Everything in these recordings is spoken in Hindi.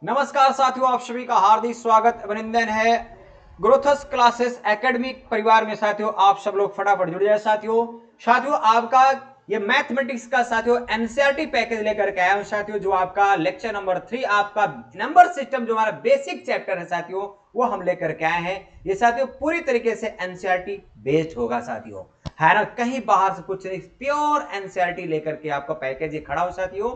नमस्कार साथियों, आप सभी का हार्दिक स्वागत अभिनंदन है ग्रोथस क्लासेस एकेडमिक परिवार में। साथियों आप सब लोग फटाफट जुड़ जाए। साथियों आपका ये मैथमेटिक्स का साथियों एनसीईआरटी पैकेज लेकर के आया हूं साथियों, जो आपका लेक्चर नंबर 3 आपका नंबर सिस्टम जो हमारा बेसिक चैप्टर है साथियों, वो हम लेकर के आए हैं। ये साथियों पूरी तरीके से एनसीईआरटी बेस्ड होगा साथियों, है ना, कहीं बाहर से कुछ नहीं, प्योर एनसीईआरटी लेकर के आपका पैकेज ये खड़ा हो साथियों।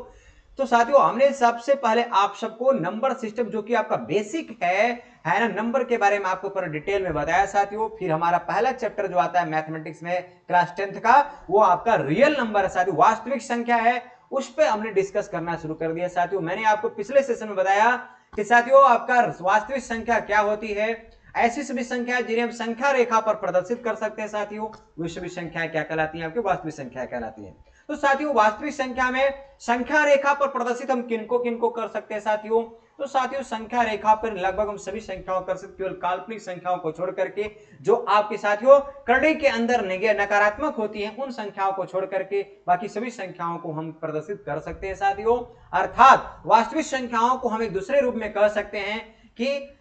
तो साथियों हमने सबसे पहले आप सबको नंबर सिस्टम जो कि आपका बेसिक है ना, नंबर के बारे में आपको पूरा डिटेल में बताया साथियों। फिर हमारा पहला चैप्टर जो आता है मैथमेटिक्स में क्लास 10th का, वो आपका रियल नंबर है साथियों, वास्तविक संख्या है, उस पर हमने डिस्कस करना शुरू कर दिया साथियों। मैंने आपको पिछले सेशन में बताया कि साथियों आपका वास्तविक संख्या क्या होती है, ऐसी सभी संख्या जिन्हें हम संख्या रेखा पर प्रदर्शित कर सकते हैं साथियों, वे सभी संख्याएं क्या कहलाती हैं, आपकी वास्तविक संख्या कहलाती है। तो साथियों वास्तविक संख्या में संख्या रेखा पर प्रदर्शित हम किनको किनको कर सकते हैं साथियों, तो साथियों संख्या रेखा पर लगभग हम सभी संख्याओं कर सकते, केवल काल्पनिक संख्याओं को छोड़ करके, जो आपके साथियों करड़ी के अंदर नकारात्मक होती हैं, उन संख्याओं को छोड़ करके बाकी सभी संख्याओं को हम प्रदर्शित कर सकते हैं साथियों। अर्थात वास्तविक संख्याओं को हम एक दूसरे रूप में कह सकते हैं कि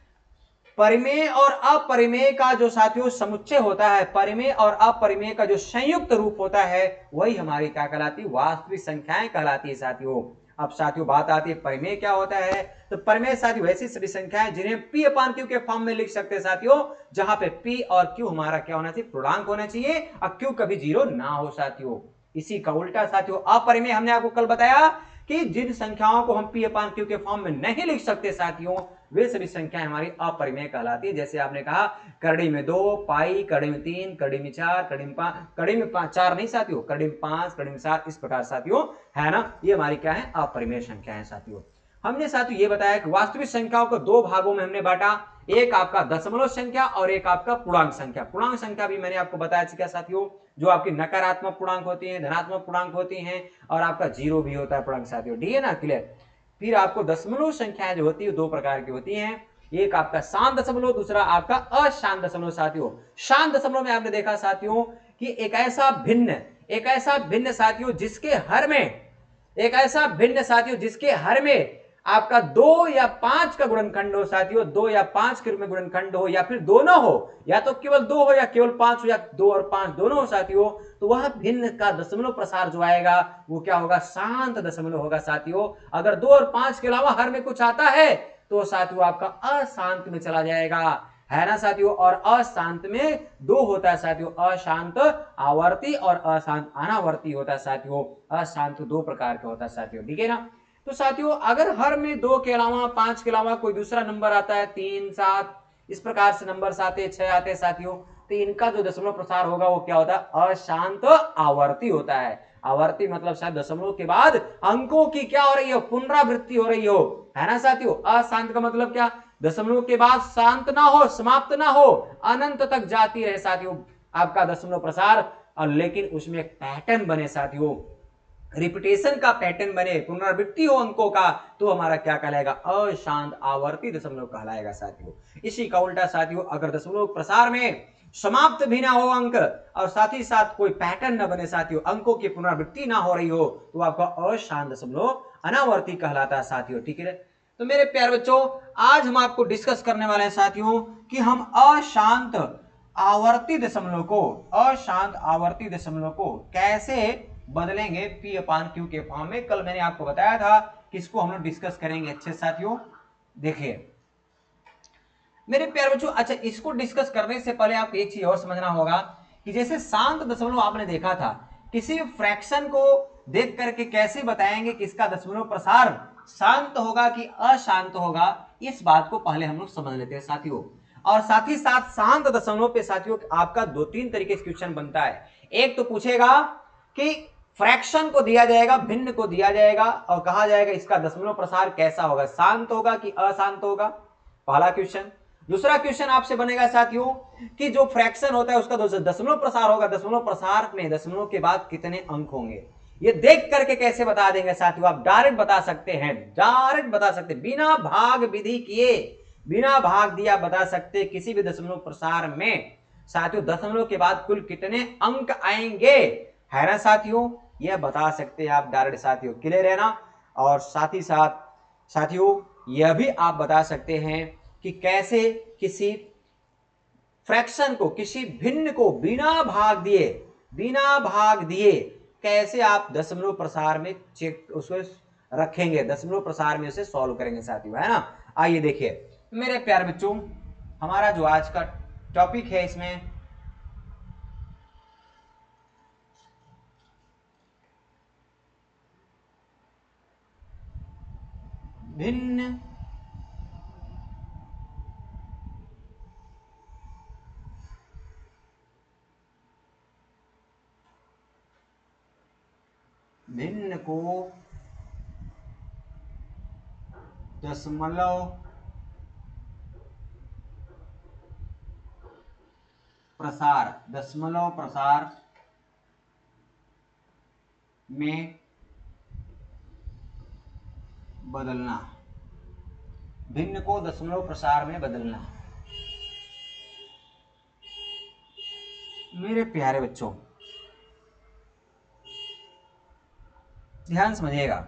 परिमेय और अपरिमेय का जो साथियों समुच्चय होता है, परिमेय और अपरिमेय का जो संयुक्त रूप होता है, वही हमारी क्या कहलाती है, वास्तविक संख्याएं कहलाती है साथियों। अब साथियों बात आती है परिमेय क्या होता है, तो परिमेय साथियों वैसी सभी संख्याएं जिन्हें P अपान Q के फॉर्म में लिख सकते हैं साथियों, जहां पे P और Q हमारा क्या होना चाहिए, पूर्णांक होना चाहिए, और Q कभी जीरो ना हो साथियों। इसी का उल्टा साथियों अपरिमेय, हमने आपको कल बताया कि जिन संख्याओं को हम P अपान Q के फॉर्म में नहीं लिख सकते साथियों, वे सभी संख्याएं हमारी अपरिमेय कहलाती है। जैसे आपने कहा करड़ी में 2, पाई, करड़ी में 3, करड़ी में 4, करड़ी में 5, करड़ी में 5 4 नहीं साथियों, करड़ी में 5, करड़ी में 7, इस प्रकार साथियों, है ना, ये हमारी क्या है, अपरिमेय संख्या है साथियों। हमने साथियों ये बताया कि वास्तविक संख्याओं को दो भागों में हमने बांटा, एक आपका दशमलव संख्या और एक आपका पूर्णांक संख्या। पूर्णांक संख्या भी मैंने आपको बताया क्या साथियों, जो आपकी नकारात्मक पूर्णांक होती है, धनात्मक पूर्णांक होती हैं, और आपका जीरो भी होता है पूर्णांक साथियों, ठीक है ना, क्लियर। फिर आपको दशमलव संख्याएं जो होती है दो प्रकार की होती हैं, एक आपका शांत दशमलव, दूसरा आपका अशांत दशमलव साथियों। शांत दशमलव में आपने देखा साथियों कि एक ऐसा भिन्न साथियों जिसके हर में, एक ऐसा भिन्न साथियों जिसके हर में आपका 2 या 5 का गुणनखंड हो साथियों, 2 या 5 के रूप में गुणनखंड हो, या फिर दोनों हो, या तो केवल 2 हो या केवल 5 हो, या 2 और 5 दोनों हो साथियों, तो वह भिन्न का दशमलव प्रसार जो आएगा वो क्या होगा, शांत दशमलव होगा साथियों। अगर 2 और 5 के अलावा हर में कुछ आता है तो साथियों आपका अशांत में चला जाएगा, है ना साथियों। और अशांत में दो होता है साथियों, अशांत आवर्ती और अशांत अनावर्ती होता है साथियों। अशांत दो प्रकार का होता है साथियों, ठीक है ना। तो साथियों अगर हर में 2 के अलावा 5 के अलावा कोई दूसरा नंबर आता है, 3 7 इस प्रकार से नंबर आते हैं, 6 आते हैं साथियों, तो इनका जो दशमलव प्रसार होगा वो क्या होता है, अशांत आवर्ती होता है। आवर्ती मतलब शायद दशमलव के बाद अंकों की क्या हो रही हो, पुनरावृत्ति हो रही हो, है ना साथियों। अशांत का मतलब क्या, दशमलव के बाद शांत ना हो, समाप्त ना हो, अनंत तक जाती रहे साथियों आपका दशमलव प्रसार, और लेकिन उसमें एक पैटर्न बने साथियों, रिपीटेशन का पैटर्न बने, पुनरावृत्ति हो अंकों का, तो हमारा क्या कहलाएगा, अशांत आवर्ती दशमलव कहलाएगा साथियों। इसी का उल्टा साथियों अगर दशमलव प्रसार में समाप्त भी ना हो अंक, और साथ ही साथ कोई पैटर्न न बने साथियों, अंकों की पुनरावृत्ति ना हो रही हो, तो आपका अशांत दशमलव अनावर्ती कहलाता है साथियों, ठीक है। तो मेरे प्यारे बच्चों आज हम आपको डिस्कस करने वाले हैं साथियों कि हम अशांत आवर्ती दशमलव को, अशांत आवर्ती दशमलव को कैसे बदलेंगे P अपान Q के फॉर्म में। कल मैंने आपको बताया था कि इसको हम लोग डिस्कस करेंगे अच्छे साथियों। देखिए मेरे प्यारे बच्चों, अच्छा इसको डिस्कस करने से पहले आपको एक चीज और समझना होगा कि जैसे शांत दशमलव आपने देखा था, किसी फ्रैक्शन को देख करके कैसे बताएंगे कि इसका दशमलव प्रसार शांत होगा कि अशांत होगा, इस बात को पहले हम लोग समझ लेते हैं साथियों। और साथ ही साथ शांत दशमलव पे साथियों आपका 2-3 तरीके से क्वेश्चन बनता है। एक तो पूछेगा कि फ्रैक्शन को दिया जाएगा, भिन्न को दिया जाएगा, और कहा जाएगा इसका दशमलव प्रसार कैसा होगा, शांत होगा कि अशांत होगा, पहला क्वेश्चन। दूसरा क्वेश्चन आपसे बनेगा साथियों कि जो फ्रैक्शन होता है उसका दशमलव प्रसार होगा, दशमलव प्रसार में दशमलव के बाद कितने अंक होंगे, ये देख करके कैसे बता देंगे साथियों, आप डायरेक्ट बता सकते हैं, डायरेक्ट बता सकते हैं, बिना भाग विधि किए, बिना भाग दिया बता सकते किसी भी दशमलव प्रसार में साथियों दशमलव के बाद कुल कितने अंक आएंगे, है ना साथियों, यह बता सकते हैं आप डायरेक्ट साथियों, क्लियर है ना। और साथ ही साथ साथियों यह भी आप बता सकते हैं कि कैसे किसी फ्रैक्शन को, किसी भिन्न को बिना भाग दिए कैसे आप दशमलव प्रसार में चेक उसको रखेंगे, दशमलव प्रसार में उसे सॉल्व करेंगे साथियों, है ना। आइए देखिए मेरे प्यारे बच्चों, हमारा जो आज का टॉपिक है इसमें भिन्न भिन्न को दशमलव प्रसार में बदलना, भिन्न को दशमलव प्रसार में बदलना। मेरे प्यारे बच्चों ध्यान समझिएगा,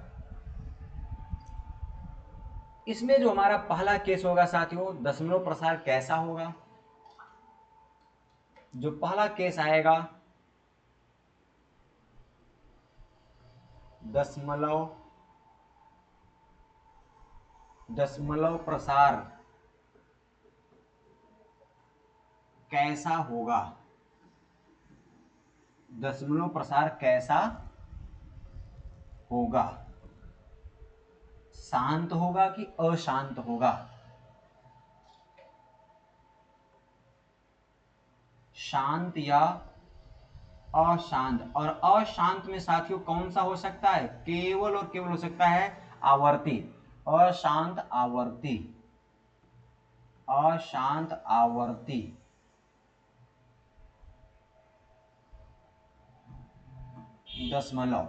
इसमें जो हमारा पहला केस होगा साथियों, दशमलव प्रसार कैसा होगा। जो पहला केस आएगा दशमलव प्रसार कैसा होगा, दशमलव प्रसार कैसा होगा, शांत होगा कि अशांत होगा। शांत या अशांत, और अशांत में साथियों कौन सा हो सकता है, केवल और केवल हो सकता है आवर्ती, अशांत आवर्ती, अशांत आवर्ती दशमलव।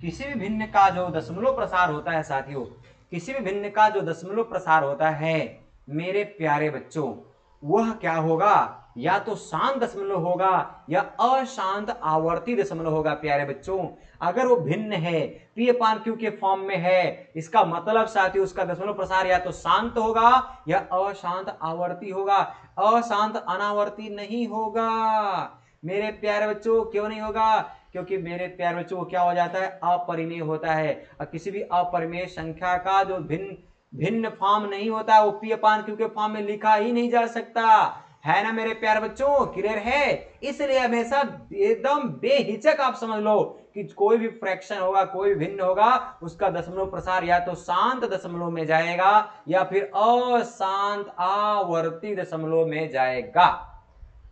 किसी भी भिन्न का जो दशमलव प्रसार होता है साथियों, किसी भी भिन्न का जो दशमलव प्रसार होता है मेरे प्यारे बच्चों, वह क्या होगा, या तो शांत दशमलव होगा या अशांत आवर्ती दशमलव होगा। प्यारे बच्चों अगर वो भिन्न है, पी अपान क्यू के फॉर्म में है, इसका मतलब साथियों उसका दशमलव प्रसार या तो शांत होगा या अशांत आवर्ती होगा, अशांत अनावर्ती नहीं होगा। मेरे प्यारे बच्चों क्यों नहीं होगा, क्योंकि मेरे प्यारे बच्चों वो क्या हो जाता है, अपरिमेय होता है। और किसी भी अपरिमेय संख्या का जो भिन्न भिन्न फॉर्म नहीं होता है वो पी अपान क्यू के फॉर्म में लिखा ही नहीं जा सकता, है ना मेरे प्यारे बच्चों, क्लियर है। इसलिए हमेशा एकदम बेहिचक आप समझ लो कि कोई भी फ्रैक्शन होगा, कोई भी भिन्न होगा, उसका दशमलव प्रसार या तो शांत दशमलव में जाएगा या फिर अशांत आवर्ती दशमलव में जाएगा,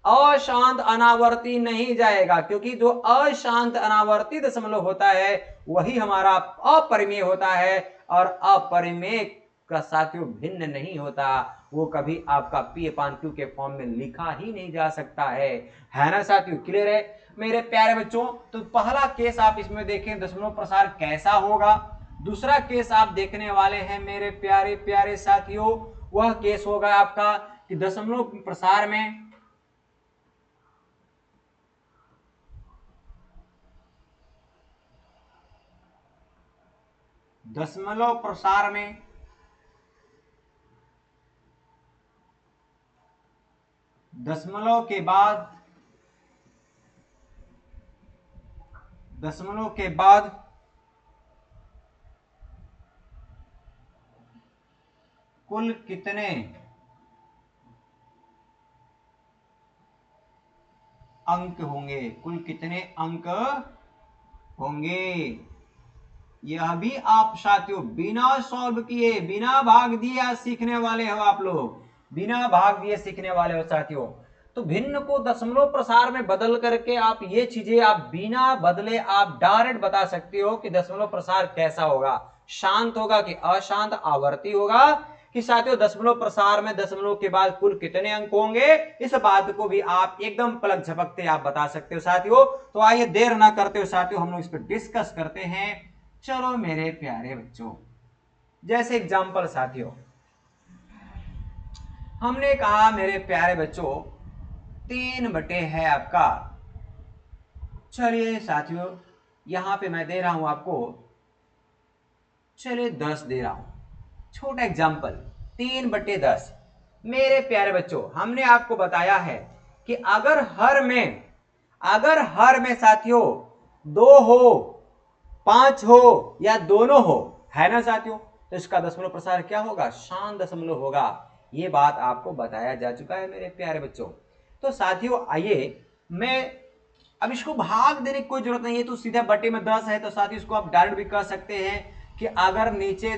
अशांत अनावर्ती नहीं जाएगा। क्योंकि जो अशांत अनावर्ती दशमलव होता है वही हमारा अपरिमेय होता है, और अपरिमेय का साथियों भिन्न नहीं होता, वो कभी आपका पी अपान क्यू के फॉर्म में लिखा ही नहीं जा सकता है ना साथियों, क्लियर है मेरे प्यारे बच्चों। तो पहला केस आप इसमें देखें दशमलव प्रसार कैसा होगा। दूसरा केस आप देखने वाले हैं मेरे प्यारे प्यारे साथियों, वह केस होगा आपका कि दशमलव प्रसार में दशमलव प्रसार में दशमलव के बाद कुल कितने अंक होंगे, कुल कितने अंक होंगे। यह भी आप साथियों बिना सॉल्व किए, बिना भाग दिए आज सीखने वाले हो आप लोग, बिना भाग दिए सीखने वाले हो साथियों। तो भिन्न को दशमलव प्रसार में बदल करके आप ये चीजें आप बिना बदले आप डायरेक्ट बता सकते हो कि दशमलव प्रसार कैसा होगा, शांत होगा कि अशांत आवर्ती होगा, कि साथियों दशमलव प्रसार में दशमलव के बाद कुल कितने अंक होंगे, इस बात को भी आप एकदम पलक झपकते आप बता सकते हो साथियों। तो आइए देर ना करते हो साथियों हम लोग इस पर डिस्कस करते हैं। चलो मेरे प्यारे बच्चों, जैसे एग्जाम्पल साथियों हमने कहा मेरे प्यारे बच्चों 3 बटे है आपका, चलिए साथियों यहां पे मैं दे रहा हूं आपको, चलिए 10 दे रहा हूं, छोटा एग्जाम्पल 3/10। मेरे प्यारे बच्चों, हमने आपको बताया है कि अगर हर में साथियों 2 हो, 5 हो या दोनों हो, है ना साथियों, तो इसका दशमलव प्रसार क्या होगा? शांत दशमलव होगा। ये बात आपको बताया जा चुका है मेरे प्यारे बच्चों। तो साथियों आइए, मैं अब इसको भाग देने की कोई जरूरत नहीं है, तो सीधा बटे में 10 है, तो साथियों इसको आप डायरेक्ट भी कह सकते हैं कि अगर नीचे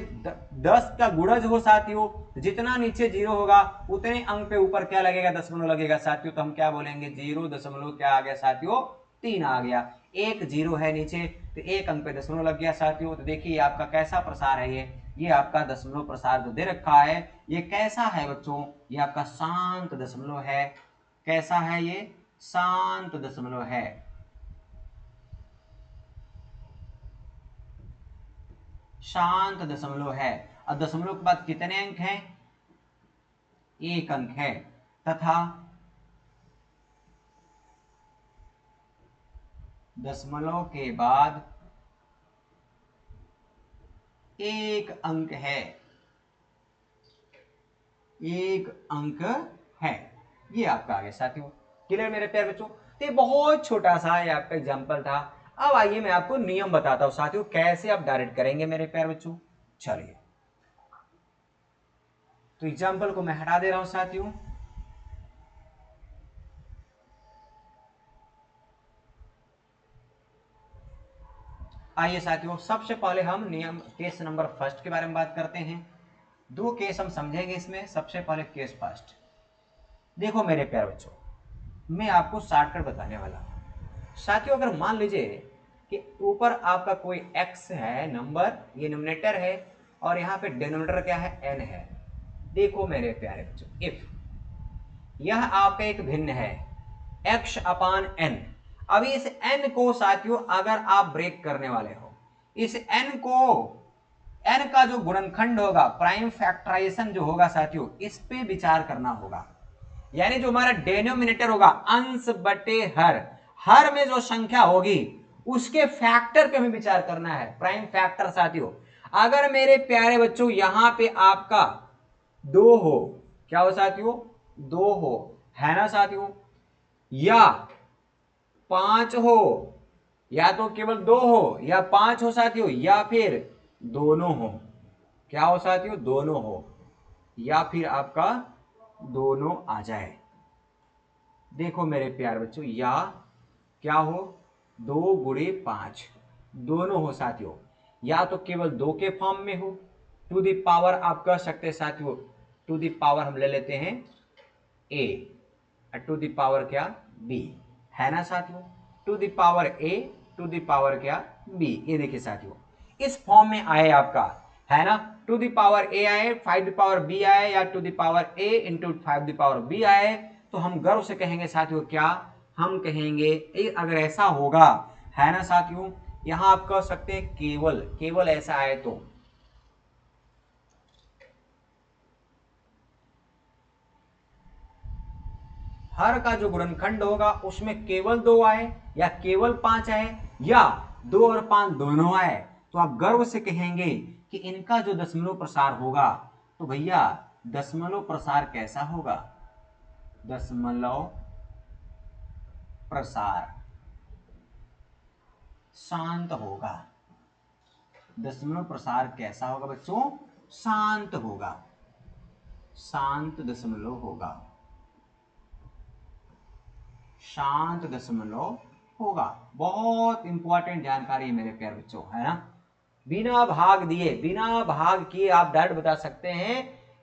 10 का गुणज हो साथियों, जितना नीचे 0 होगा उतने अंक पे ऊपर क्या लगेगा? दशमलव लगेगा साथियों। तो हम क्या बोलेंगे? 0 दशमलव क्या आ गया साथियों? 3 आ गया। एक 0 है नीचे, तो एक अंक पे दशमलव लग गया साथियों। तो देखिए आपका कैसा प्रसार है, ये आपका दशमलव प्रसार जो दे रखा है, ये कैसा है बच्चों? ये आपका शांत दशमलव है। कैसा है ये? शांत दशमलव है। शांत दशमलव है। और दशमलव के बाद कितने अंक हैं? एक अंक है। तथा दशमलव के बाद एक अंक है। एक अंक है। ये आपका आ गया साथियों। क्लियर मेरे प्यारे बच्चों? तो ये बहुत छोटा सा ये आपका एग्जाम्पल था। अब आइए मैं आपको नियम बताता हूं साथियों, कैसे आप डायरेक्ट करेंगे मेरे प्यारे बच्चों। चलिए, तो एग्जाम्पल को मैं हटा दे रहा हूं साथियों। आइए साथियों, सबसे पहले हम नियम केस नंबर फर्स्ट के बारे में बात करते हैं। 2 केस हम समझेंगे इसमें। सबसे पहले केस फर्स्ट। देखो मेरे प्यारे बच्चों, मैं आपको शॉर्टकट बताने वाला हूं साथियों। अगर मान लीजिए कि ऊपर आपका कोई x है नंबर, ये न्यूमरेटर है, और यहाँ पे डिनोमिनेटर क्या है? n है। देखो मेरे प्यारे बच्चों, इफ यह आपका एक भिन्न है x/n। अभी इस n को साथियों अगर आप ब्रेक करने वाले हो, इस n को, n का जो गुणनखंड होगा, प्राइम फैक्टराइजेशन जो होगा साथियों, इस पे विचार करना होगा। यानी जो हमारा डेनोमिनेटर होगा, अंश बटे हर में जो संख्या होगी उसके फैक्टर पे हमें विचार करना है, प्राइम फैक्टर साथियों। अगर मेरे प्यारे बच्चों यहां पे आपका 2 हो, क्या हो साथियों? 2 हो, है ना साथियों, या 5 हो, या तो केवल 2 हो या 5 हो साथियों, या फिर दोनों हो। क्या हो साथियों? दोनों हो, या फिर आपका दोनों आ जाए। देखो मेरे प्यारे बच्चों, या क्या हो? 2 × 5 दोनों हो साथियों, या तो केवल 2 के फॉर्म में हो, टू द पावर आप कह सकते हैं साथियों, टू द पावर हम ले लेते हैं a, टू द पावर क्या? b, है ना साथियों। To the power a, to the power क्या? b। ये देखिए साथियों, इस फॉर्म में आए आपका, है ना। टू द पावर a आए, 5 द पावर b आए, या to the power a into 5 the power b आए, तो हम गर्व से कहेंगे साथियों, क्या हम कहेंगे? अगर ऐसा होगा, है ना साथियों, यहां आप कह सकते हैं केवल ऐसा आए तो हर का जो गुणनखंड होगा उसमें केवल 2 आए, या केवल 5 आए, या 2 और 5 दोनों आए, तो आप गर्व से कहेंगे कि इनका जो दशमलव प्रसार होगा, तो भैया दशमलव प्रसार कैसा होगा? दशमलव प्रसार शांत होगा। दशमलव प्रसार कैसा होगा बच्चों? शांत होगा। शांत दशमलव होगा। शांत दशमलव होगा। बहुत इंपॉर्टेंट जानकारी है मेरे प्यारे बच्चों, है ना। बिना भाग दिए, बिना भाग किए आप डायरेक्ट बता सकते हैं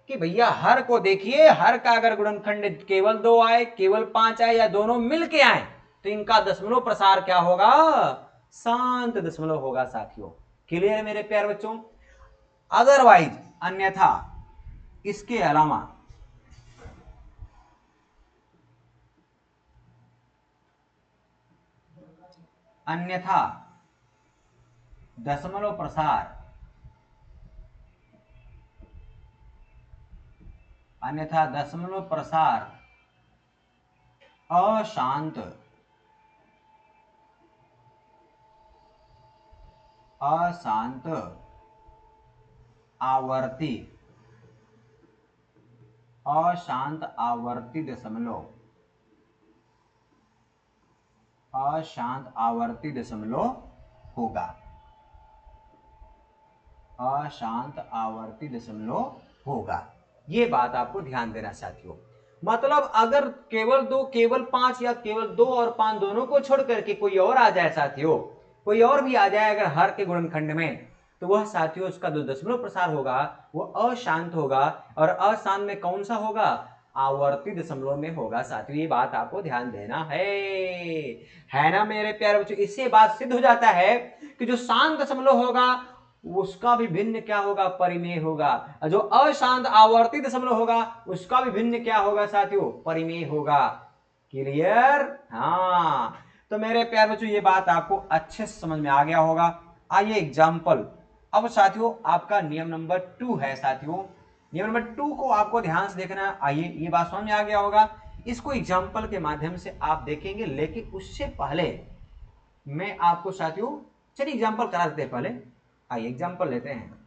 कि भैया हर को देखिए, हर का अगर गुणनखंड केवल 2 आए, केवल 5 आए, या दोनों मिलके आए, तो इनका दशमलव प्रसार क्या होगा? शांत दशमलव होगा साथियों। क्लियर है मेरे प्यारे बच्चों? अदरवाइज, अन्यथा, इसके अलावा अन्यथा दशमलव प्रसार अन्यथा दशमलव प्रसार अशांत अशांत आवर्ती अशांत आवर्ती दशमलव, अशांत आवर्ती दशमलव होगा, अशांत आवर्ती दशमलव होगा। ये बात आपको ध्यान देना साथियों। मतलब अगर केवल 2, केवल 5 या केवल 2 और 5 दोनों को छोड़ करके कोई और आ जाए साथियों, कोई और भी आ जाए अगर हर के गुणनखंड में, तो वह साथियों उसका जो दशमलव प्रसार होगा वो अशांत होगा। और अशांत में कौन सा होगा? आवर्ती दशमलव में होगा साथियों। ये बात आपको ध्यान देना है ना मेरे प्यारे बच्चों। इससे बात सिद्ध हो जाता है कि जो शांत दशमलव होगा उसका भी भिन्न क्या होगा? परिमेय होगा। जो अशांत आवर्ती दशमलव होगा उसका भी भिन्न क्या होगा साथियों? परिमेय होगा। क्लियर? हाँ, तो मेरे प्यारे बच्चों ये बात आपको अच्छे से समझ में आ गया होगा। आइए एग्जाम्पल। अब साथियों आपका नियम नंबर 2 है साथियों। नियम नंबर 2 को आपको ध्यान से देखना है। आइए, ये बात समझ में आ गया होगा। इसको एग्जाम्पल के माध्यम से आप देखेंगे, लेकिन उससे पहले मैं आपको साथियों, चलिए एग्जाम्पल करा देते हैं पहले। आइए एग्जाम्पल लेते हैं।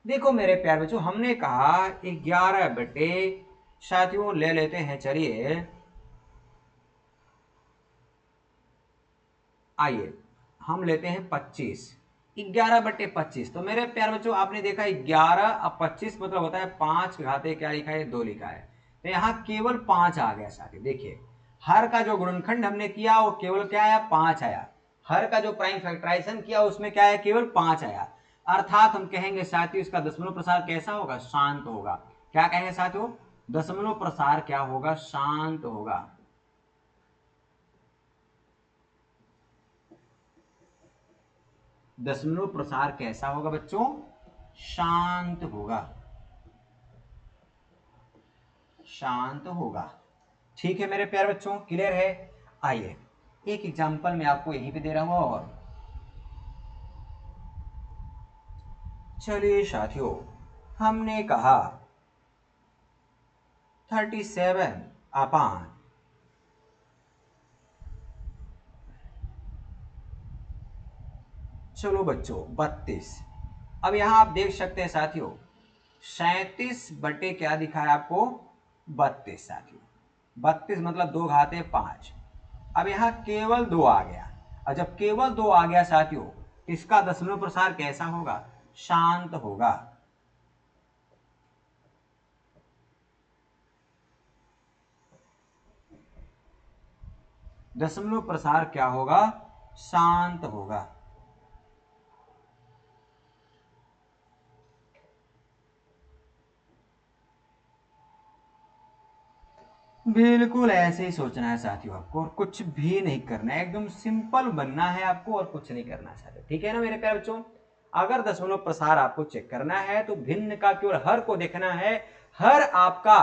देखो मेरे प्यारे बच्चों, हमने कहा 11 बटे, साथियों ले लेते हैं, चलिए आइए हम लेते हैं 25। 11 बटे 25। तो मेरे प्यारे बच्चों आपने देखा 11 अब 25 मतलब होता है 5 घाते क्या लिखा है? 2 लिखा है। तो यहाँ केवल 5 आ गया साथी। देखिए हर का जो गुणनखंड हमने किया वो केवल क्या आया? 5 आया। हर का जो प्राइम फैक्टराइजेशन किया उसमें क्या है? केवल 5 आया। अर्थात हम कहेंगे साथियों इसका दशमलव प्रसार कैसा होगा? शांत होगा। क्या कहेंगे साथियों? दशमलव प्रसार क्या होगा? शांत होगा। दशमलव प्रसार कैसा होगा बच्चों? शांत होगा, शांत होगा। ठीक है मेरे प्यारे बच्चों, क्लियर है? आइए एक एग्जांपल मैं आपको यहीं पे दे रहा हूं। और चलिए साथियों, हमने कहा 37 अपान, चलो बच्चों 32। अब यहां आप देख सकते हैं साथियों 37 बटे क्या दिखा है आपको? 32 साथियों। 32 मतलब 2 घाते 5। अब यहां केवल 2 आ गया। और जब केवल 2 आ गया साथियों, इसका दशमलव प्रसार कैसा होगा? शांत होगा। दशमलव प्रसार क्या होगा? शांत होगा। बिल्कुल ऐसे ही सोचना है साथियों आपको, और कुछ भी नहीं करना है। एकदम सिंपल बनना है आपको और कुछ नहीं करना है साथियों। ठीक है ना मेरे प्यारे बच्चों? अगर दशमलव प्रसार आपको चेक करना है तो भिन्न का केवल हर को देखना है। हर आपका,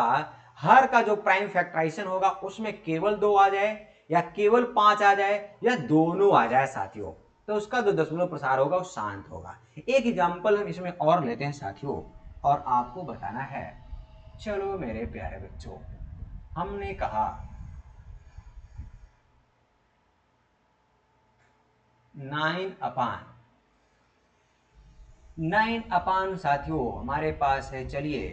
हर का जो प्राइम फैक्टराइजेशन होगा उसमें केवल 2 आ जाए या केवल 5 आ जाए या दोनों आ जाए साथियों, तो उसका जो दशमलव प्रसार होगा वो शांत होगा। एक एग्जाम्पल हम इसमें और लेते हैं साथियों, और आपको बताना है। चलो मेरे प्यारे बच्चों, हमने कहा 9 अपान साथियों हमारे पास है, चलिए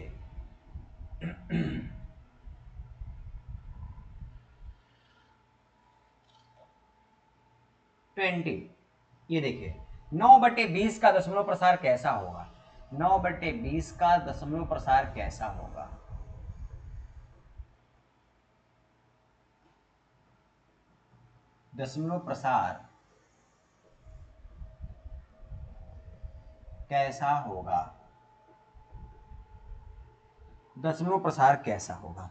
20। ये देखिए 9/20 का दशमलव प्रसार कैसा होगा? 9/20 का दशमलव प्रसार कैसा होगा? दशमलव प्रसार कैसा होगा? दशमलव प्रसार कैसा होगा?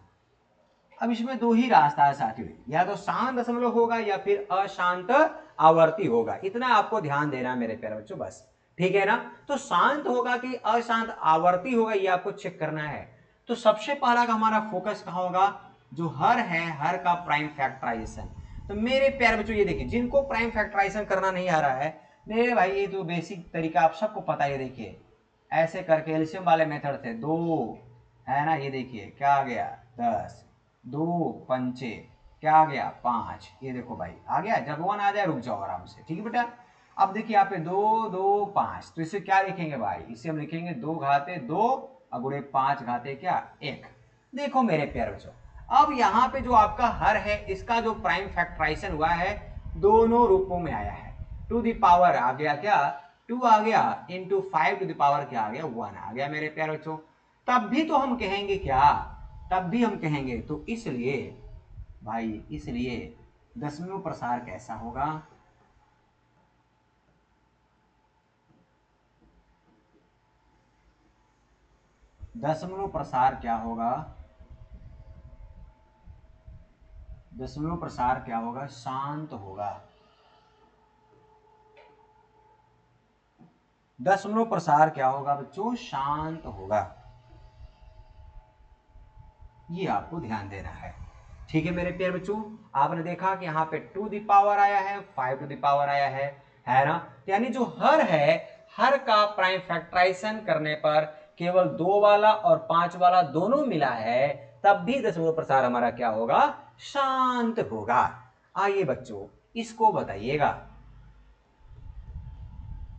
अब इसमें 2 ही रास्ता है साथियों, या तो शांत दशमलव होगा या फिर अशांत आवर्ती होगा। इतना आपको ध्यान देना है मेरे प्यारे बच्चों, बस। ठीक है ना? तो शांत होगा कि अशांत आवर्ती होगा ये आपको चेक करना है। तो सबसे पहला का हमारा फोकस कहां होगा? जो हर है, हर का प्राइम फैक्टराइजेशन। तो मेरे प्यारे बच्चों ये देखिए, जिनको प्राइम फैक्टराइजेशन करना नहीं आ रहा है मेरे भाई, ये तो बेसिक तरीका आप सबको पता है। देखिए ऐसे करके एलसीएम वाले मेथड थे, 2 है ना, ये देखिए क्या आ गया? 10, 2 पंचे क्या आ गया? 5। ये देखो भाई आ गया। जब 1 आ जाए रुक जाओ आराम से। ठीक है बेटा? अब देखिए यहाँ पे 2, 2, 5, तो इसे क्या लिखेंगे भाई? इसे हम लिखेंगे 2 घाते 2 और गुणे 5 घाते क्या? 1। देखो मेरे प्यारे बच्चों, अब यहाँ पे जो आपका हर है इसका जो प्राइम फैक्टराइजेशन हुआ है दोनों रूपों में आया है। टू द पावर आ गया क्या, 2 आ गया, इंटू 5 टू द पावर क्या आ गया, 1 आ गया मेरे प्यारे बच्चों। तब भी तो हम कहेंगे क्या, तब भी हम कहेंगे, तो इसलिए भाई इसलिए दशमलव प्रसार कैसा होगा, दशमलव प्रसार क्या होगा, दशमलव प्रसार क्या होगा, शांत होगा। दशमलव प्रसार क्या होगा बच्चों, शांत होगा। ये आपको ध्यान देना है। ठीक है मेरे प्यारे बच्चों, आपने देखा कि यहाँ पे 2 दी पावर आया है, 5 टू दी पावर आया है ना। यानी जो हर है, हर का प्राइम फैक्टराइजेशन करने पर केवल 2 वाला और 5 वाला दोनों मिला है, तब भी दशमलव प्रसार हमारा क्या होगा, शांत होगा। आइए बच्चों इसको बताइएगा,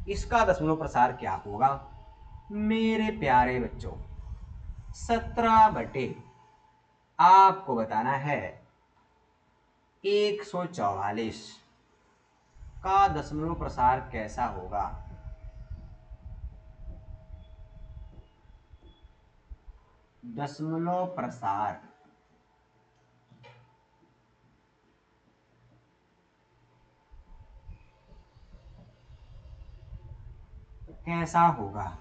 इसका दशमलव प्रसार क्या होगा मेरे प्यारे बच्चों। 17 बटे आपको बताना है 144 का दशमलव प्रसार कैसा होगा। दशमलव प्रसार कैसा होगा,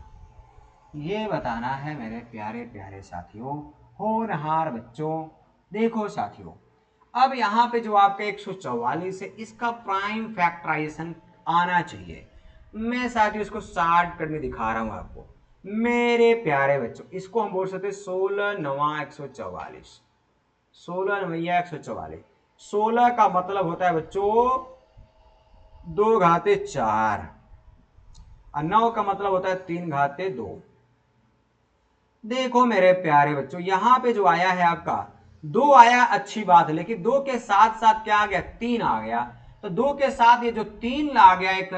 ये बताना है मेरे प्यारे प्यारे साथियों, होनहार बच्चों। देखो साथियों, अब यहाँ पे जो आपका 144 है इसका प्राइम फैक्टराइजेशन आना चाहिए। मैं साथियों इसको शॉर्टकट में दिखा रहा हूँ आपको मेरे प्यारे बच्चों। इसको हम बोल सकते हैं 16 नवा 144, 16 नवैया 144। 16 का मतलब होता है बच्चों 2 घाते 4, और 9 का मतलब होता है 3 घाते 2। देखो मेरे प्यारे बच्चों, यहां पे जो आया है आपका 2 आया, अच्छी बात है, लेकिन 2 के साथ साथ क्या आ गया, 3 आ गया। तो 2 के साथ ये जो 3 आ गया, एक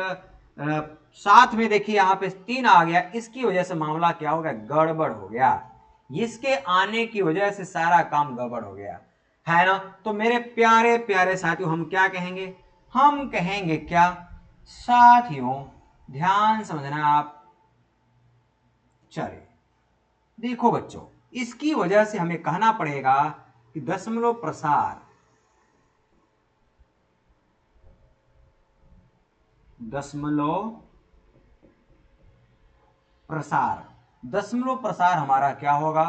साथ में देखिए यहां पे 3 आ गया, इसकी वजह से मामला क्या हो गया, गड़बड़ हो गया। इसके आने की वजह से सारा काम गड़बड़ हो गया, है ना। तो मेरे प्यारे प्यारे साथियों हम क्या कहेंगे, हम कहेंगे क्या साथियों, ध्यान समझना आप। चलिए देखो बच्चों, इसकी वजह से हमें कहना पड़ेगा कि दशमलव प्रसार, दशमलव प्रसार, दशमलव प्रसार हमारा क्या होगा,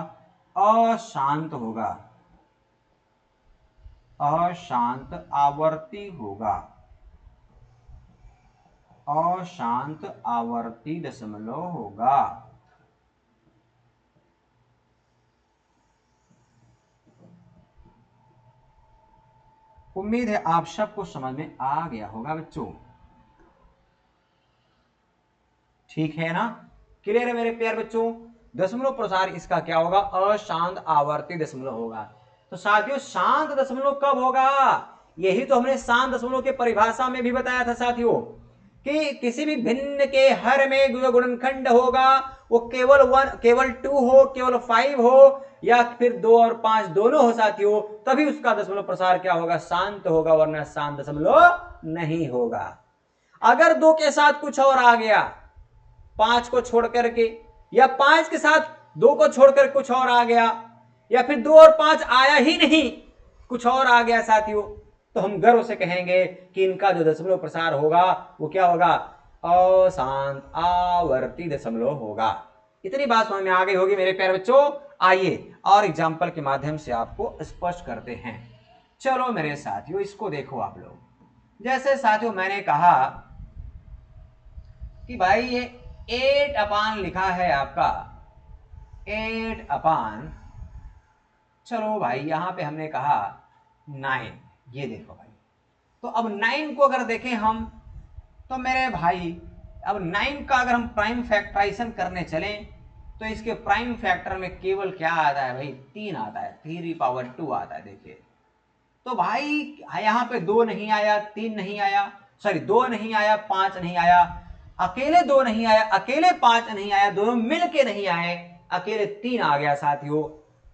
अशांत होगा, अशांत आवर्ती होगा, अशांत आवर्ती दशमलव होगा। उम्मीद है आप सबको समझ में आ गया होगा बच्चों, ठीक है ना, क्लियर है मेरे प्यारे बच्चों। दशमलव प्रसार इसका क्या होगा, अशांत आवर्ती दशमलव होगा। तो साथियों शांत दशमलव कब होगा, यही तो हमने शांत दशमलव के परिभाषा में भी बताया था साथियों, कि किसी भी भिन्न के हर में जो गुणनखंड होगा वो केवल 1, केवल 2 हो, केवल 5 हो, या फिर 2 और 5 दोनों हो साथियों, तभी उसका दशमलव प्रसार क्या होगा, शांत होगा, वरना शांत दशमलव नहीं होगा। अगर 2 के साथ कुछ और आ गया, 5 को छोड़ करके, या 5 के साथ 2 को छोड़कर कुछ और आ गया, या फिर 2 और 5 आया ही नहीं, कुछ और आ गया साथियों, तो हम गर्व से कहेंगे कि इनका जो दशमलव प्रसार होगा वो क्या होगा, अशांत आवर्ती दशमलव होगा। इतनी बात समझ में आ गई होगी मेरे प्यारे बच्चों। आइए और एग्जाम्पल के माध्यम से आपको स्पष्ट करते हैं। चलो मेरे साथियों इसको देखो आप लोग। जैसे साथियों मैंने कहा कि भाई ये 8 अपान लिखा है आपका, 8 अपान, चलो भाई यहां पे हमने कहा 9, ये देखो भाई। तो अब 9 को अगर देखें हम, तो मेरे भाई अब 9 का अगर हम प्राइम फैक्टराइजेशन करने चलें, तो इसके प्राइम फैक्टर में केवल क्या आता है भाई, 3 आता है, 3 पावर 2 आता है। देखिए तो भाई यहां पे 2 नहीं आया, 3 नहीं आया, सॉरी 2 नहीं आया, 5 नहीं आया, अकेले 2 नहीं आया, अकेले 5 नहीं आया, दोनों मिलके नहीं आए, अकेले 3 आ गया साथियों।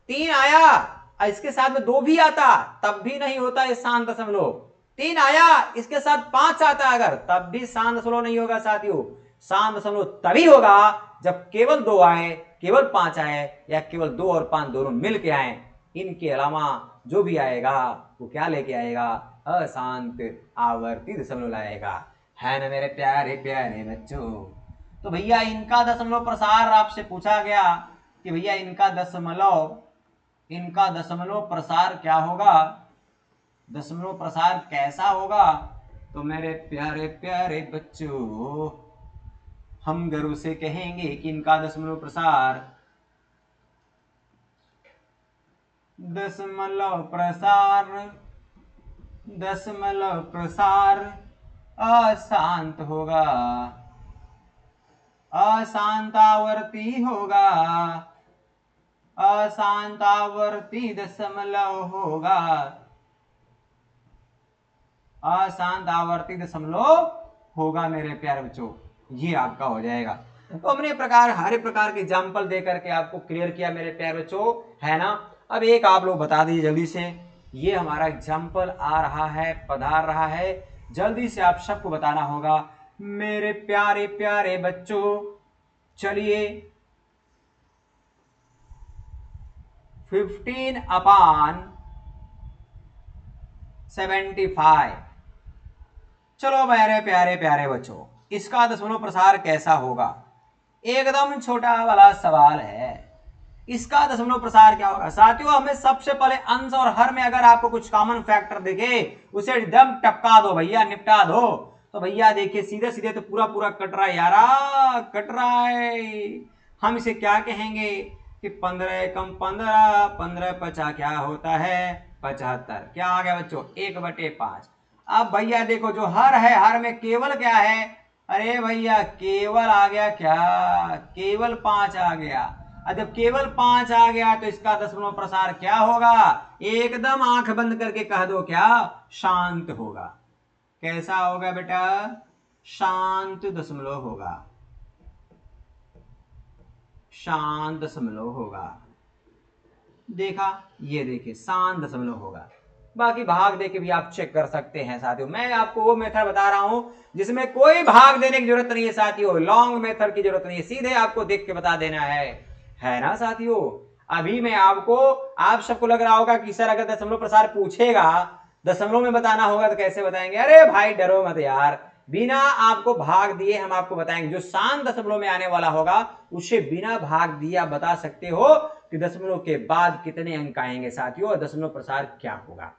3 आया, इसके साथ में 2 भी आता तब भी नहीं होता ये शांत दशमलव। 3 आया, इसके साथ 5 आता अगर, तब भी शांत दशमलव नहीं होगा साथियों। शांत दशमलव तभी होगा जब केवल 2 आए, केवल 5 आए, या केवल 2 और 5 दोनों मिल के आए। इनके अलावा जो भी आएगा वो क्या लेके आएगा? अशांत आवर्ती दशमलव लाएगा, है ना मेरे प्यारे प्यारे बच्चों। तो भैया इनका दशमलव प्रसार आपसे पूछा गया कि भैया इनका दशमलव प्रसार क्या होगा, दशमलव प्रसार कैसा होगा? तो मेरे प्यारे प्यारे बच्चों, हम गर्व से कहेंगे कि इनका दशमलव प्रसार अशांत होगा, अशांतावर्ती होगा, अशांतावर्ती दशमलव होगा, अशांत आवर्ती दशमलव होगा मेरे प्यारे बच्चों। ये आपका हो जाएगा। तो हमने हर प्रकार के एग्जाम्पल दे करके आपको क्लियर किया मेरे प्यारे बच्चों, है ना। अब एक आप लोग बता दीजिए जल्दी से, ये हमारा एग्जाम्पल आ रहा है, पधार रहा है, जल्दी से आप सबको बताना होगा मेरे प्यारे प्यारे बच्चों। चलिए 15/75। चलो मेरे प्यारे प्यारे बच्चों, इसका दशमलव प्रसार कैसा होगा? एकदम छोटा वाला सवाल है, इसका दशमलव प्रसार क्या होगा? साथियों हमें सबसे पहले अंश और हर में अगर आपको कुछ कॉमन फैक्टर दिखे उसे एकदम टपका दो भैया, निपटा दो। तो भैया देखिए सीधे सीधे तो पूरा पूरा कट रहा है यारा, कट रहा है। हम इसे क्या कहेंगे कि 15 कम 15, 15 50 क्या होता है? 75। क्या आ गया बच्चों? 1/5। अब भैया देखो जो हर है, हर में केवल क्या है? अरे भैया केवल आ गया, क्या केवल 5 आ गया। जब केवल 5 आ गया तो इसका दशमलव प्रसार क्या होगा? एकदम आंख बंद करके कह दो, क्या शांत होगा। कैसा होगा बेटा? शांत दशमलव होगा, शांत दशमलव होगा। देखा, ये देखिए शांत दशमलव होगा। बाकी भाग देके भी आप चेक कर सकते हैं साथियों। मैं आपको वो मेथड बता रहा हूं जिसमें कोई भाग देने की जरूरत नहीं है साथियों, लॉन्ग मेथड की जरूरत नहीं है, सीधे आपको देख के बता देना है ना साथियों। अभी मैं आपको, आप सबको लग रहा होगा कि सर अगर दशमलव प्रसार पूछेगा, दशमलव में बताना होगा तो कैसे बताएंगे? अरे भाई डरो मत यार, बिना आपको भाग दिए हम आपको बताएंगे। जो शांत दशमलव में आने वाला होगा उसे बिना भाग दिए आप बता सकते हो कि दशमलव के बाद कितने अंक आएंगे साथियों, और दशमलव प्रसार क्या होगा।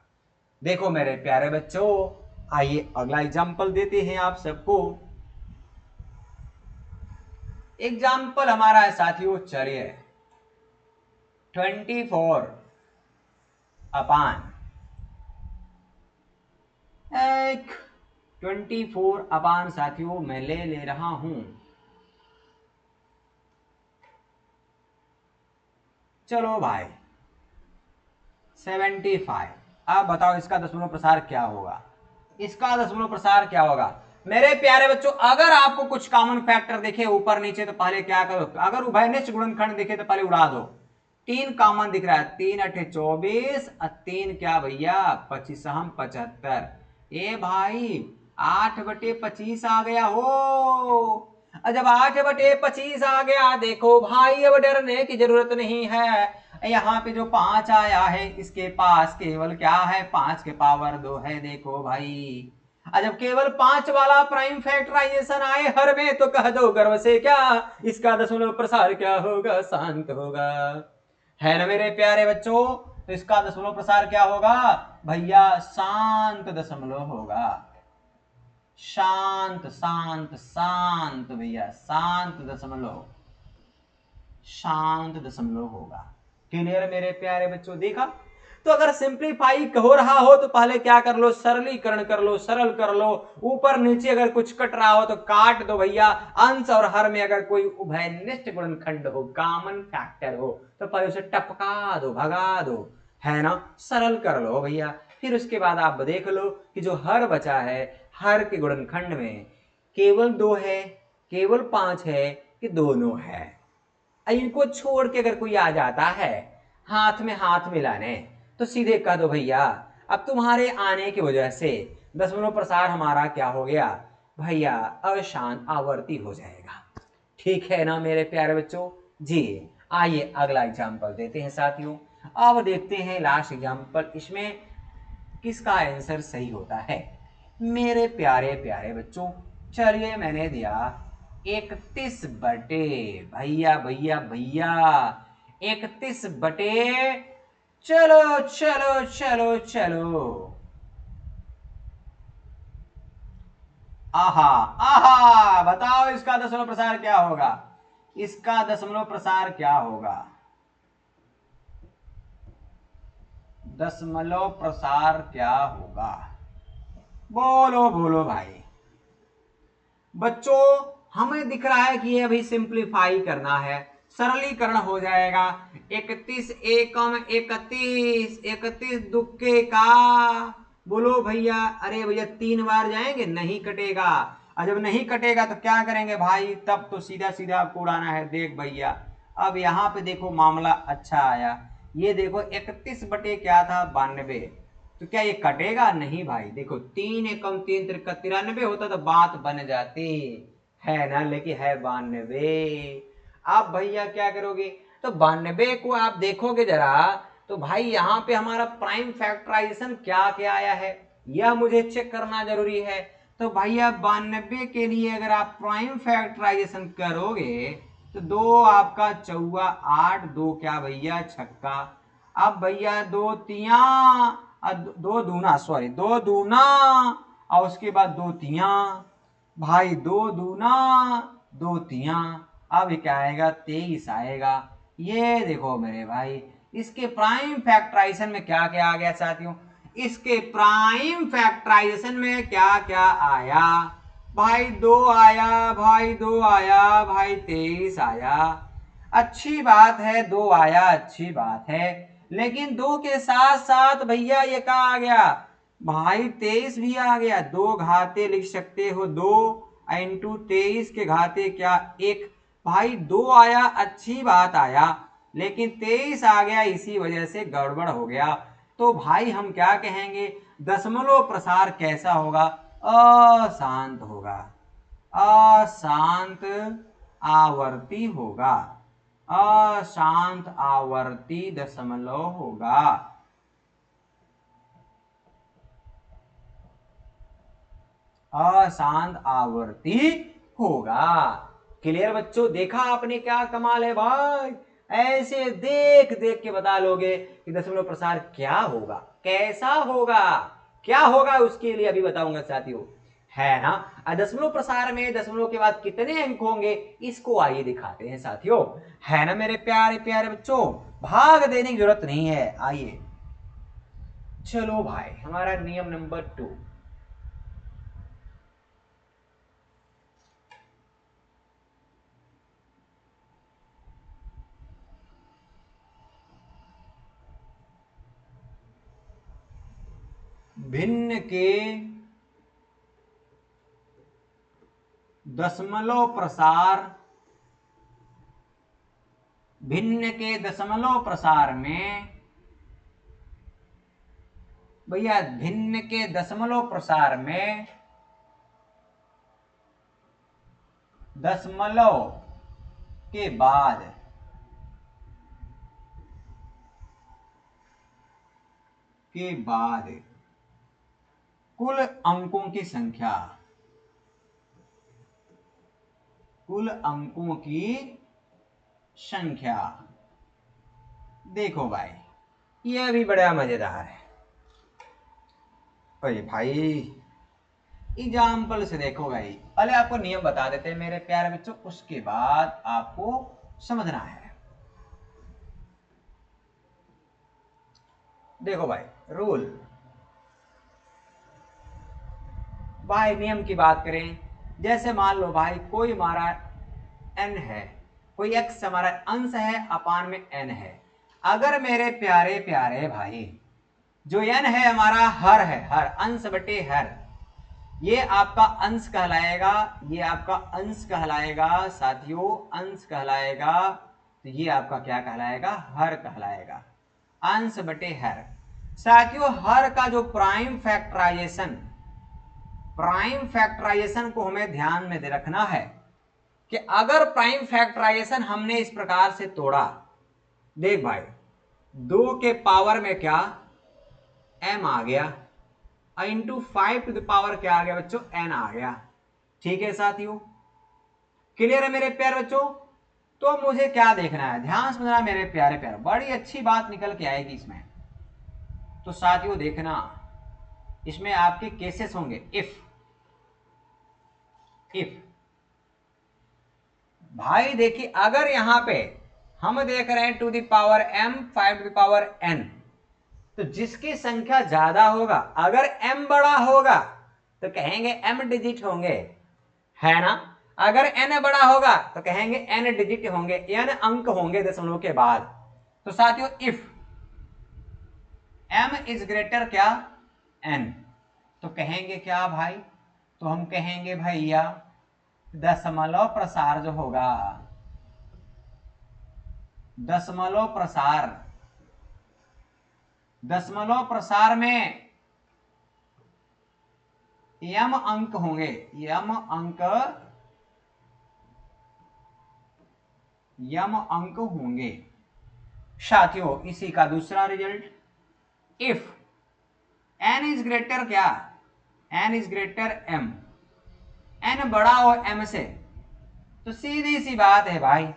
देखो मेरे प्यारे बच्चों, आइए अगला एग्जाम्पल देते हैं आप सबको। एग्जाम्पल हमारा है साथियों, चलिए 24 अपान 24 अपान साथियों मैं ले रहा हूं। चलो भाई 75। अब बताओ इसका दशमलव प्रसार क्या होगा? इसका दशमलव प्रसार क्या होगा मेरे प्यारे बच्चों? अगर आपको कुछ कॉमन फैक्टर दिखे ऊपर नीचे तो पहले क्या करो? अगर उभयनिष्ठ गुणनखंड दिखे तो पहले उड़ा दो। 3 कॉमन दिख रहा है, 3 अठे 24 और 3 क्या भैया 25 हम 75। ए भाई 8/25 आ गया हो। जब 8/25 आ गया, देखो भाई अब डरने की जरूरत नहीं है। यहाँ पे जो 5 आया है इसके पास केवल क्या है? 5 के पावर 2 है। देखो भाई जब केवल 5 वाला प्राइम फैक्टराइजेशन आए हर में तो कह दो गर्व से, क्या इसका दशमलव प्रसार क्या होगा? शांत होगा, है ना मेरे प्यारे बच्चों। तो इसका दशमलव प्रसार क्या होगा भैया? शांत दशमलव होगा। शांत शांत शांत भैया, शांत दशमलव, शांत दशमलव होगा। क्लियर मेरे प्यारे बच्चों? देखा, तो अगर सिंप्लीफाई हो रहा हो तो पहले क्या कर लो? सरलीकरण कर लो, सरल कर लो। ऊपर नीचे अगर कुछ कट रहा हो तो काट दो भैया। अंश और हर में अगर कोई उभयनिष्ठ गुणनखंड हो, कॉमन फैक्टर हो, तो पहले उसे टपका दो, भगा दो, है ना। सरल कर लो भैया। फिर उसके बाद आप देख लो कि जो हर बचा है, हर के गुणनखंड में केवल 2 है, केवल 5 है कि दोनों है। इनको छोड़ के अगर कोई आ जाता है, हाथ में हाथ मिलाने, तो सीधे कह दो भैया अब तुम्हारे आने की वजह से दशमलव प्रसार हमारा क्या हो गया भैया, अशांत आवर्ती हो जाएगा। ठीक है ना मेरे प्यारे बच्चों जी। आइए अगला एग्जाम्पल देते हैं साथियों। अब देखते हैं लास्ट एग्जाम्पल, इसमें किसका आंसर सही होता है मेरे प्यारे प्यारे बच्चों। चलिए मैंने दिया 31 बटे भैया भैया भैया 31 बटे, चलो चलो चलो चलो, आहा आहा, बताओ इसका दशमलव प्रसार क्या होगा, इसका दशमलव प्रसार क्या होगा, दशमलव प्रसार क्या होगा, बोलो बोलो भाई बच्चों। हमें दिख रहा है कि ये अभी सिंप्लीफाई करना है, सरलीकरण हो जाएगा। 31 एकम 31, 31 दुक्के का, बोलो भैया, अरे भैया 3 बार जाएंगे नहीं कटेगा, और जब नहीं कटेगा तो क्या करेंगे भाई, तब तो सीधा सीधा आपको उड़ाना है। देख भैया अब यहाँ पे देखो मामला अच्छा आया, ये देखो 31 बटे क्या था 92, तो क्या ये कटेगा नहीं भाई, देखो 3 एकम 3 त्रिका 93 होता तो बात बन जाती है ना, लेकिन है 92। आप भैया क्या करोगे, तो 92 को आप देखोगे जरा, तो भाई यहाँ पे हमारा प्राइम फैक्टराइजेशन क्या क्या आया है यह मुझे चेक करना जरूरी है। तो भैया 92 के लिए अगर आप प्राइम फैक्टराइजेशन करोगे तो 2 आपका चौवा 8, 2 क्या भैया छक्का, अब भैया 2 तिया, 2 दूना, सॉरी 2 दूना, और उसके बाद 2 तिया, भाई 2 दूना 2 तिया, अब क्या आएगा 23 आएगा। ये देखो मेरे भाई इसके प्राइम फैक्टराइजेशन में क्या क्या आ गया साथियों, इसके प्राइम फैक्टराइजेशन में क्या क्या आया भाई, 2 आया भाई, 2 आया भाई, 23 आया, अच्छी बात है 2 आया, अच्छी बात है, लेकिन 2 के साथ साथ भैया ये क्या आ गया भाई 23 भी आ गया। 2 घाते लिख सकते हो 2 इंटू 23 के घाते क्या 1, भाई 2 आया, अच्छी बात आया, लेकिन 23 आ गया, इसी वजह से गड़बड़ हो गया। तो भाई हम क्या कहेंगे, दशमलव प्रसार कैसा होगा, अशांत होगा, अशांत आवर्ती होगा, अशांत आवर्ती दशमलव होगा। अशांत आवर्ती होगा। क्लियर बच्चों, देखा आपने क्या कमाल है भाई, ऐसे देख देख के बता लोगे कि दशमलव प्रसार क्या होगा, कैसा होगा, क्या होगा उसके लिए अभी बताऊंगा साथियों, है ना। दशमलव प्रसार में दशमलव के बाद कितने अंक होंगे इसको आइए दिखाते हैं साथियों, है ना मेरे प्यारे प्यारे बच्चों, भाग देने की जरूरत नहीं है। आइए चलो भाई हमारा नियम नंबर 2, भिन्न के दशमलव प्रसार, भिन्न के दशमलव प्रसार में भैया, भिन्न के दशमलव प्रसार में दशमलव के बाद कुल अंकों की संख्या, कुल अंकों की संख्या, देखो भाई यह भी बड़ा मजेदार है। अरे भाई एग्जाम्पल से देखो भाई, पहले आपको नियम बता देते हैं मेरे प्यारे बच्चों, उसके बाद आपको समझना है। देखो भाई रूल, भाई नियम की बात करें, जैसे मान लो भाई कोई हमारा n है, कोई x हमारा अंश है, अपान में n है, अगर मेरे प्यारे प्यारे भाई जो n है हमारा हर है, हर अंश बटे हर, ये आपका अंश कहलाएगा, ये आपका अंश कहलाएगा साथियों, अंश कहलाएगा, तो ये आपका क्या कहलाएगा, हर कहलाएगा। अंश बटे हर। साथियों हर का जो प्राइम फैक्टराइजेशन को हमें ध्यान में दे रखना है कि अगर प्राइम फैक्टराइजेशन हमने इस प्रकार से तोड़ा, देख भाई 2 के पावर में क्या m आ गया इंटू 5 टू द पावर क्या आ गया बच्चों n आ गया। ठीक है साथियों, क्लियर है मेरे प्यारे बच्चों। तो मुझे क्या देखना है, ध्यान समझना मेरे प्यारे प्यारे, बड़ी अच्छी बात निकल के आएगी इसमें। तो साथियों देखना इसमें आपके केसेस होंगे इफ भाई देखिए अगर यहां पे हम देख रहे हैं to the power m 5 to the power n, तो जिसकी संख्या ज्यादा होगा, अगर m बड़ा होगा तो कहेंगे m डिजिट होंगे, है ना। अगर n बड़ा होगा तो कहेंगे n डिजिट होंगे, n अंक होंगे दशमलव के बाद। तो साथियों इफ m इज ग्रेटर क्या n, तो कहेंगे क्या भाई, तो हम कहेंगे भैया दशमलव प्रसार जो होगा, दशमलव प्रसार में यम अंक होंगे, यम अंक होंगे। साथियों इसी का दूसरा result, if n is greater क्या, n is greater m, n बड़ा हो m से, तो सीधी सी बात है भाई,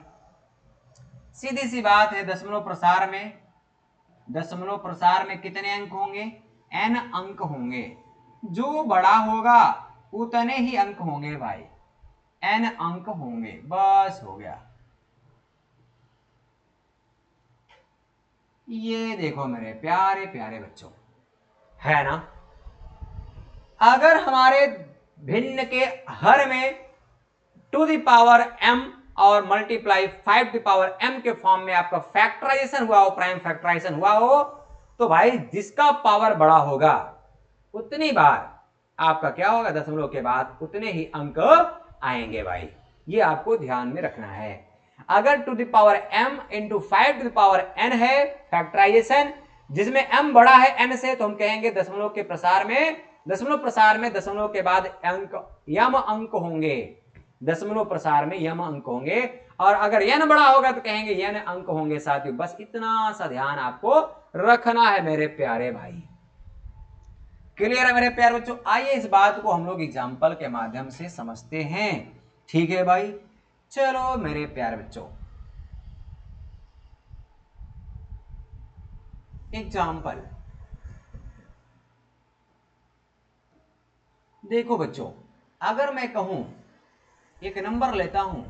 सीधी सी बात है दशमलव प्रसार में कितने अंक होंगे, n अंक होंगे। जो बड़ा होगा उतने ही अंक होंगे भाई, n अंक होंगे, बस हो गया। ये देखो मेरे प्यारे प्यारे बच्चों, है ना। अगर हमारे भिन्न के हर में टू द पावर m और multiply 5 to the power m के फॉर्म में आपका फैक्टराइजेशन हुआ हो, प्राइम फैक्टराइजेशन हुआ हो, तो भाई जिसका पावर बड़ा होगा उतनी बार आपका क्या होगा, दशमलव के बाद उतने ही अंक आएंगे भाई। ये आपको ध्यान में रखना है। अगर to the power m into 5 to the power n है फैक्टराइजेशन, जिसमें m बड़ा है n से, तो हम कहेंगे दशमलव प्रसार में दशमलव के बाद अंक यम अंक होंगे, दशमलव प्रसार में यम अंक होंगे। और अगर n बड़ा होगा तो कहेंगे n अंक होंगे। साथियों बस इतना सा ध्यान आपको रखना है मेरे प्यारे भाई। क्लियर है मेरे प्यारे बच्चों। आइए इस बात को हम लोग एग्जाम्पल के माध्यम से समझते हैं। ठीक है भाई, चलो मेरे प्यारे बच्चों एग्जाम्पल देखो बच्चों, अगर मैं कहूं एक नंबर लेता हूं,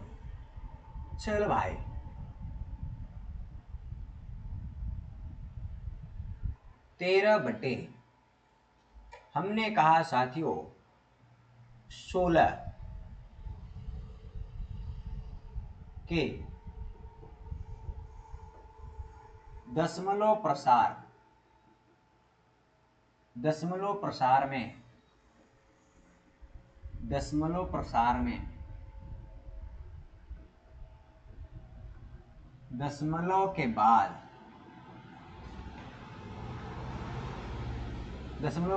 चल भाई 13 बटे हमने कहा साथियों 16 के दशमलव प्रसार में दशमलव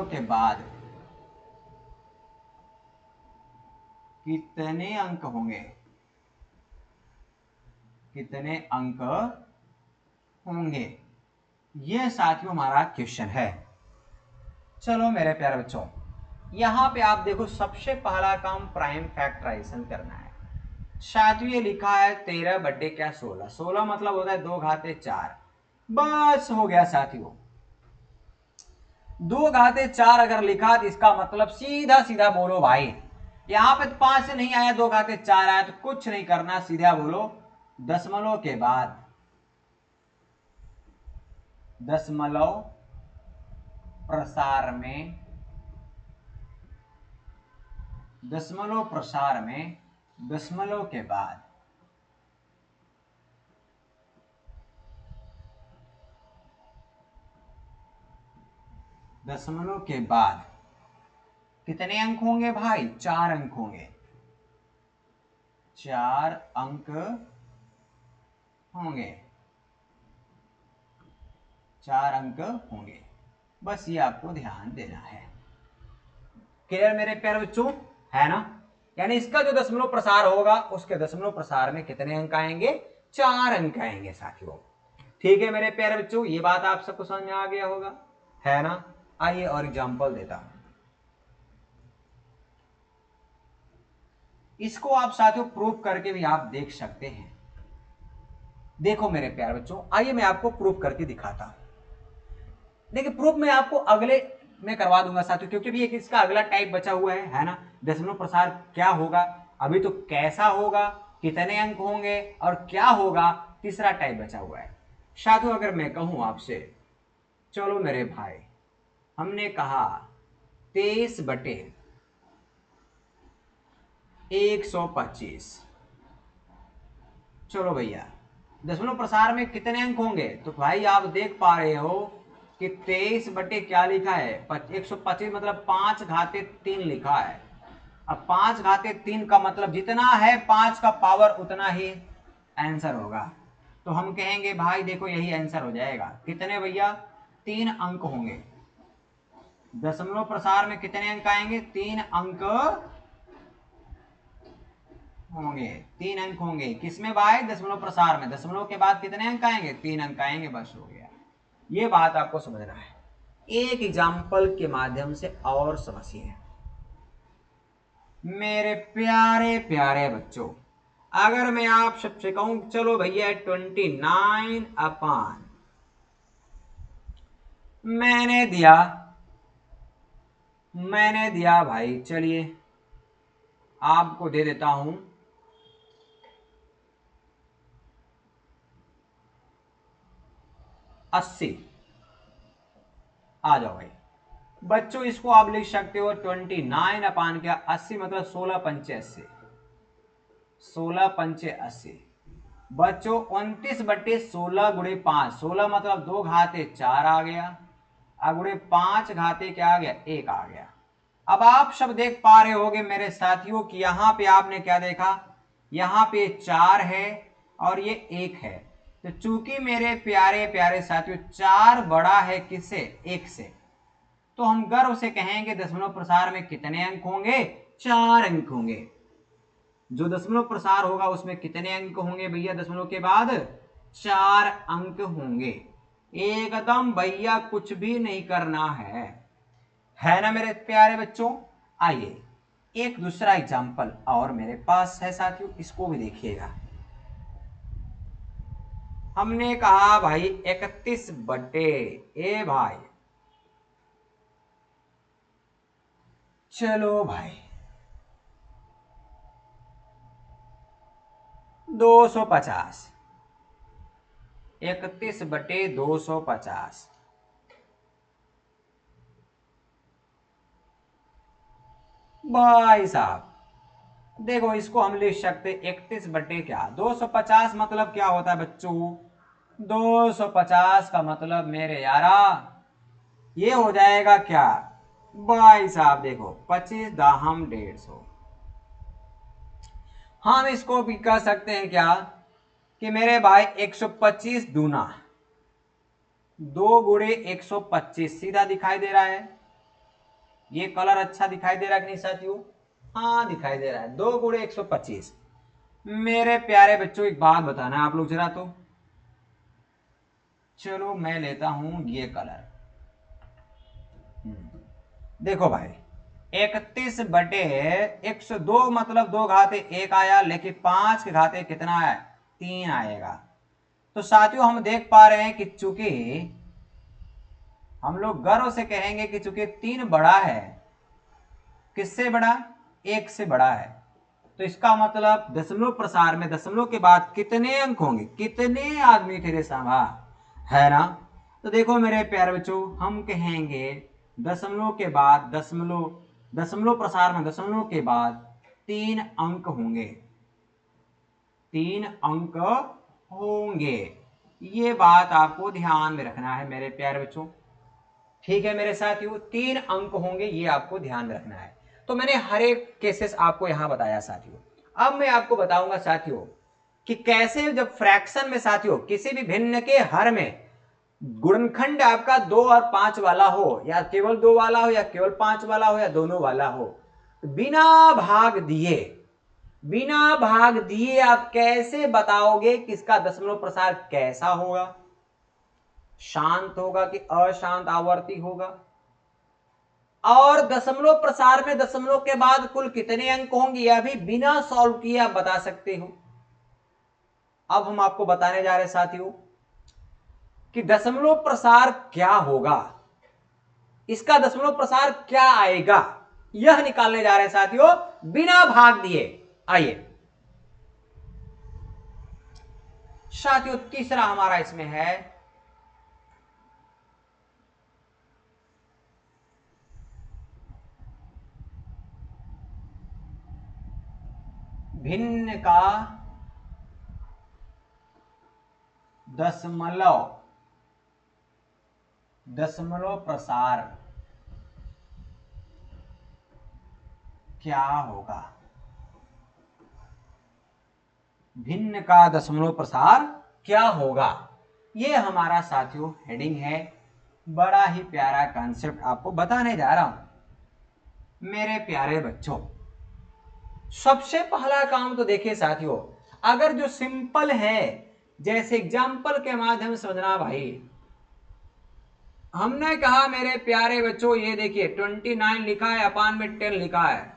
के बाद कितने अंक होंगे, ये साथियों हमारा क्वेश्चन है। चलो मेरे प्यारे बच्चों, यहां पे आप देखो सबसे पहला काम प्राइम फैक्टराइजेशन करना है। साथियों ये लिखा है 13 बटे क्या 16, 16 मतलब होता है 2 घाते 4, बस हो गया साथियों। 2 घाते 4 अगर लिखा तो इसका मतलब सीधा सीधा बोलो भाई, यहां पे तो 5 से नहीं आया, 2 घाते 4 आया, तो कुछ नहीं करना, सीधा बोलो दशमलव के बाद दशमलव प्रसार में दशमलव के बाद कितने अंक होंगे भाई, 4 अंक होंगे, 4 अंक होंगे। 4 अंक होंगे। बस ये आपको ध्यान देना है। क्लियर मेरे प्यारे बच्चों, है ना? यानी इसका जो दशमलव प्रसार होगा उसके दशमलव प्रसार में कितने अंक आएंगे? 4 अंक आएंगे साथियों। ठीक है मेरे प्यारे बच्चों, ये बात आप सबको समझ में आ गया होगा, है ना? आइए और एग्जांपल देता हूं। इसको आप साथियों प्रूफ करके भी आप देख सकते हैं। देखो मेरे प्यारे बच्चों, आइए मैं आपको प्रूफ करके दिखाता हूं। देखिए प्रूफ मैं आपको अगले में करवा दूंगा साथियों, क्योंकि भी एक इसका अगला टाइप बचा हुआ है ना? दशमलव प्रसार क्या होगा, अभी तो कैसा होगा, कितने अंक होंगे और क्या होगा, तीसरा टाइप बचा हुआ है साथियों। अगर मैं कहूं आपसे, चलो मेरे भाई, हमने कहा 23/125। चलो भैया, दशमलव प्रसार में कितने अंक होंगे? तो भाई आप देख पा रहे हो कि 23 बटे क्या लिखा है, 125, मतलब 5/3 लिखा है। अब 5/3 का मतलब जितना है 5 का पावर उतना ही आंसर होगा। तो हम कहेंगे भाई देखो यही आंसर हो जाएगा। कितने भैया? 3 अंक होंगे। दशमलव प्रसार में कितने अंक आएंगे? 3 अंक होंगे। 3 अंक होंगे किसमें भाई? दशमलव प्रसार में। दशमलव के बाद कितने अंक आएंगे? 3 अंक आएंगे, बस हो गया। ये बात आपको समझना है। एक एग्जाम्पल के माध्यम से और समझिए मेरे प्यारे प्यारे बच्चों। अगर मैं आप सबसे कहूं, चलो भैया 29 अपान मैंने दिया भाई, चलिए आपको दे देता हूं 80। आ जाओ भाई बच्चों, इसको आप लिख सकते हो 29 अपान क्या 80, मतलब 16 पंचे 80। 16 पंचे 80 बच्चों 29/16 गुणे 5। 16 मतलब 2 घाते 4 आ गया, गुणे 5 घाते क्या आ गया? 1 आ गया। अब आप सब देख पा रहे होगे मेरे साथियों कि यहां पे आपने क्या देखा, यहां पे 4 है और ये 1 है। तो चूंकि मेरे प्यारे प्यारे साथियों 4 बड़ा है किससे? 1 से, तो हम गर्व से कहेंगे दशमलव प्रसार में कितने अंक होंगे? 4 अंक होंगे। जो दशमलव प्रसार होगा उसमें कितने अंक होंगे भैया? दशमलव के बाद 4 अंक होंगे। एकदम भैया कुछ भी नहीं करना है ना मेरे प्यारे बच्चों? आइए एक दूसरा एग्जाम्पल और मेरे पास है साथियों, इसको भी देखिएगा। हमने कहा भाई 31 बटे ए भाई, चलो भाई 250। 31/250। भाई साहब देखो इसको हम लिख सकते 31 बटे क्या 250, मतलब क्या होता है बच्चों? 250 का मतलब मेरे यारा ये हो जाएगा क्या भाई साहब? देखो 25 दाहम 150। हम इसको भी कह सकते हैं क्या कि मेरे भाई 125 दूना 2 गुणे 125 सीधा दिखाई दे रहा है। ये कलर अच्छा दिखाई दे रहा है कि नहीं साथियों? हाँ दिखाई दे रहा है। 2 गुणे 125। मेरे प्यारे बच्चों एक बात बताना आप लोग जरा, तो चलो मैं लेता हूं ये कलर। देखो भाई 31/102 मतलब 2 घाते 1 आया, लेकिन 5 के घाते कितना है? 3 आएगा। तो साथियों हम देख पा रहे हैं कि चूंकि हम लोग गर्व से कहेंगे कि चूंकि 3 बड़ा है, किससे बड़ा? 1 से बड़ा है। तो इसका मतलब दशमलव प्रसार में दशमलव के बाद कितने अंक होंगे? कितने आदमी थे रे सामा, है ना? तो देखो मेरे प्यारे बच्चों, हम कहेंगे दशमलव के बाद दशमलव प्रसार में दशमलव के बाद 3 अंक होंगे। 3 अंक होंगे। ये बात आपको ध्यान में रखना है मेरे प्यारे बच्चों। ठीक है मेरे साथियों, 3 अंक होंगे, ये आपको ध्यान में रखना है। तो मैंने हर एक केसेस आपको यहां बताया साथियों। अब मैं आपको बताऊंगा साथियों कि कैसे जब फ्रैक्शन में साथियों किसी भी भिन्न के हर में गुणनखंड आपका 2 और 5 वाला हो, या केवल 2 वाला हो, या केवल 5 वाला हो, या दोनों वाला हो, तो बिना भाग दिए आप कैसे बताओगे कि इसका दशमलव प्रसार कैसा होगा? शांत होगा कि अशांत आवर्ती होगा? और दशमलव प्रसार में दशमलव के बाद कुल कितने अंक होंगे यह भी बिना सॉल्व किए आप बता सकते हो। अब हम आपको बताने जा रहे हैं साथियों कि दशमलव प्रसार क्या होगा, इसका दशमलव प्रसार क्या आएगा, यह निकालने जा रहे हैं साथियों बिना भाग दिए। आइए साथियों, तीसरा हमारा इसमें है भिन्न का दशमलव प्रसार क्या होगा। भिन्न का दशमलव प्रसार क्या होगा, यह हमारा साथियों हेडिंग है। बड़ा ही प्यारा कॉन्सेप्ट आपको बताने जा रहा हूं मेरे प्यारे बच्चों। सबसे पहला काम तो देखिए साथियों, अगर जो सिंपल है, जैसे एग्जाम्पल के माध्यम से समझना भाई। हमने कहा मेरे प्यारे बच्चों, ये देखिए 29 लिखा है, अपान में 10 लिखा है,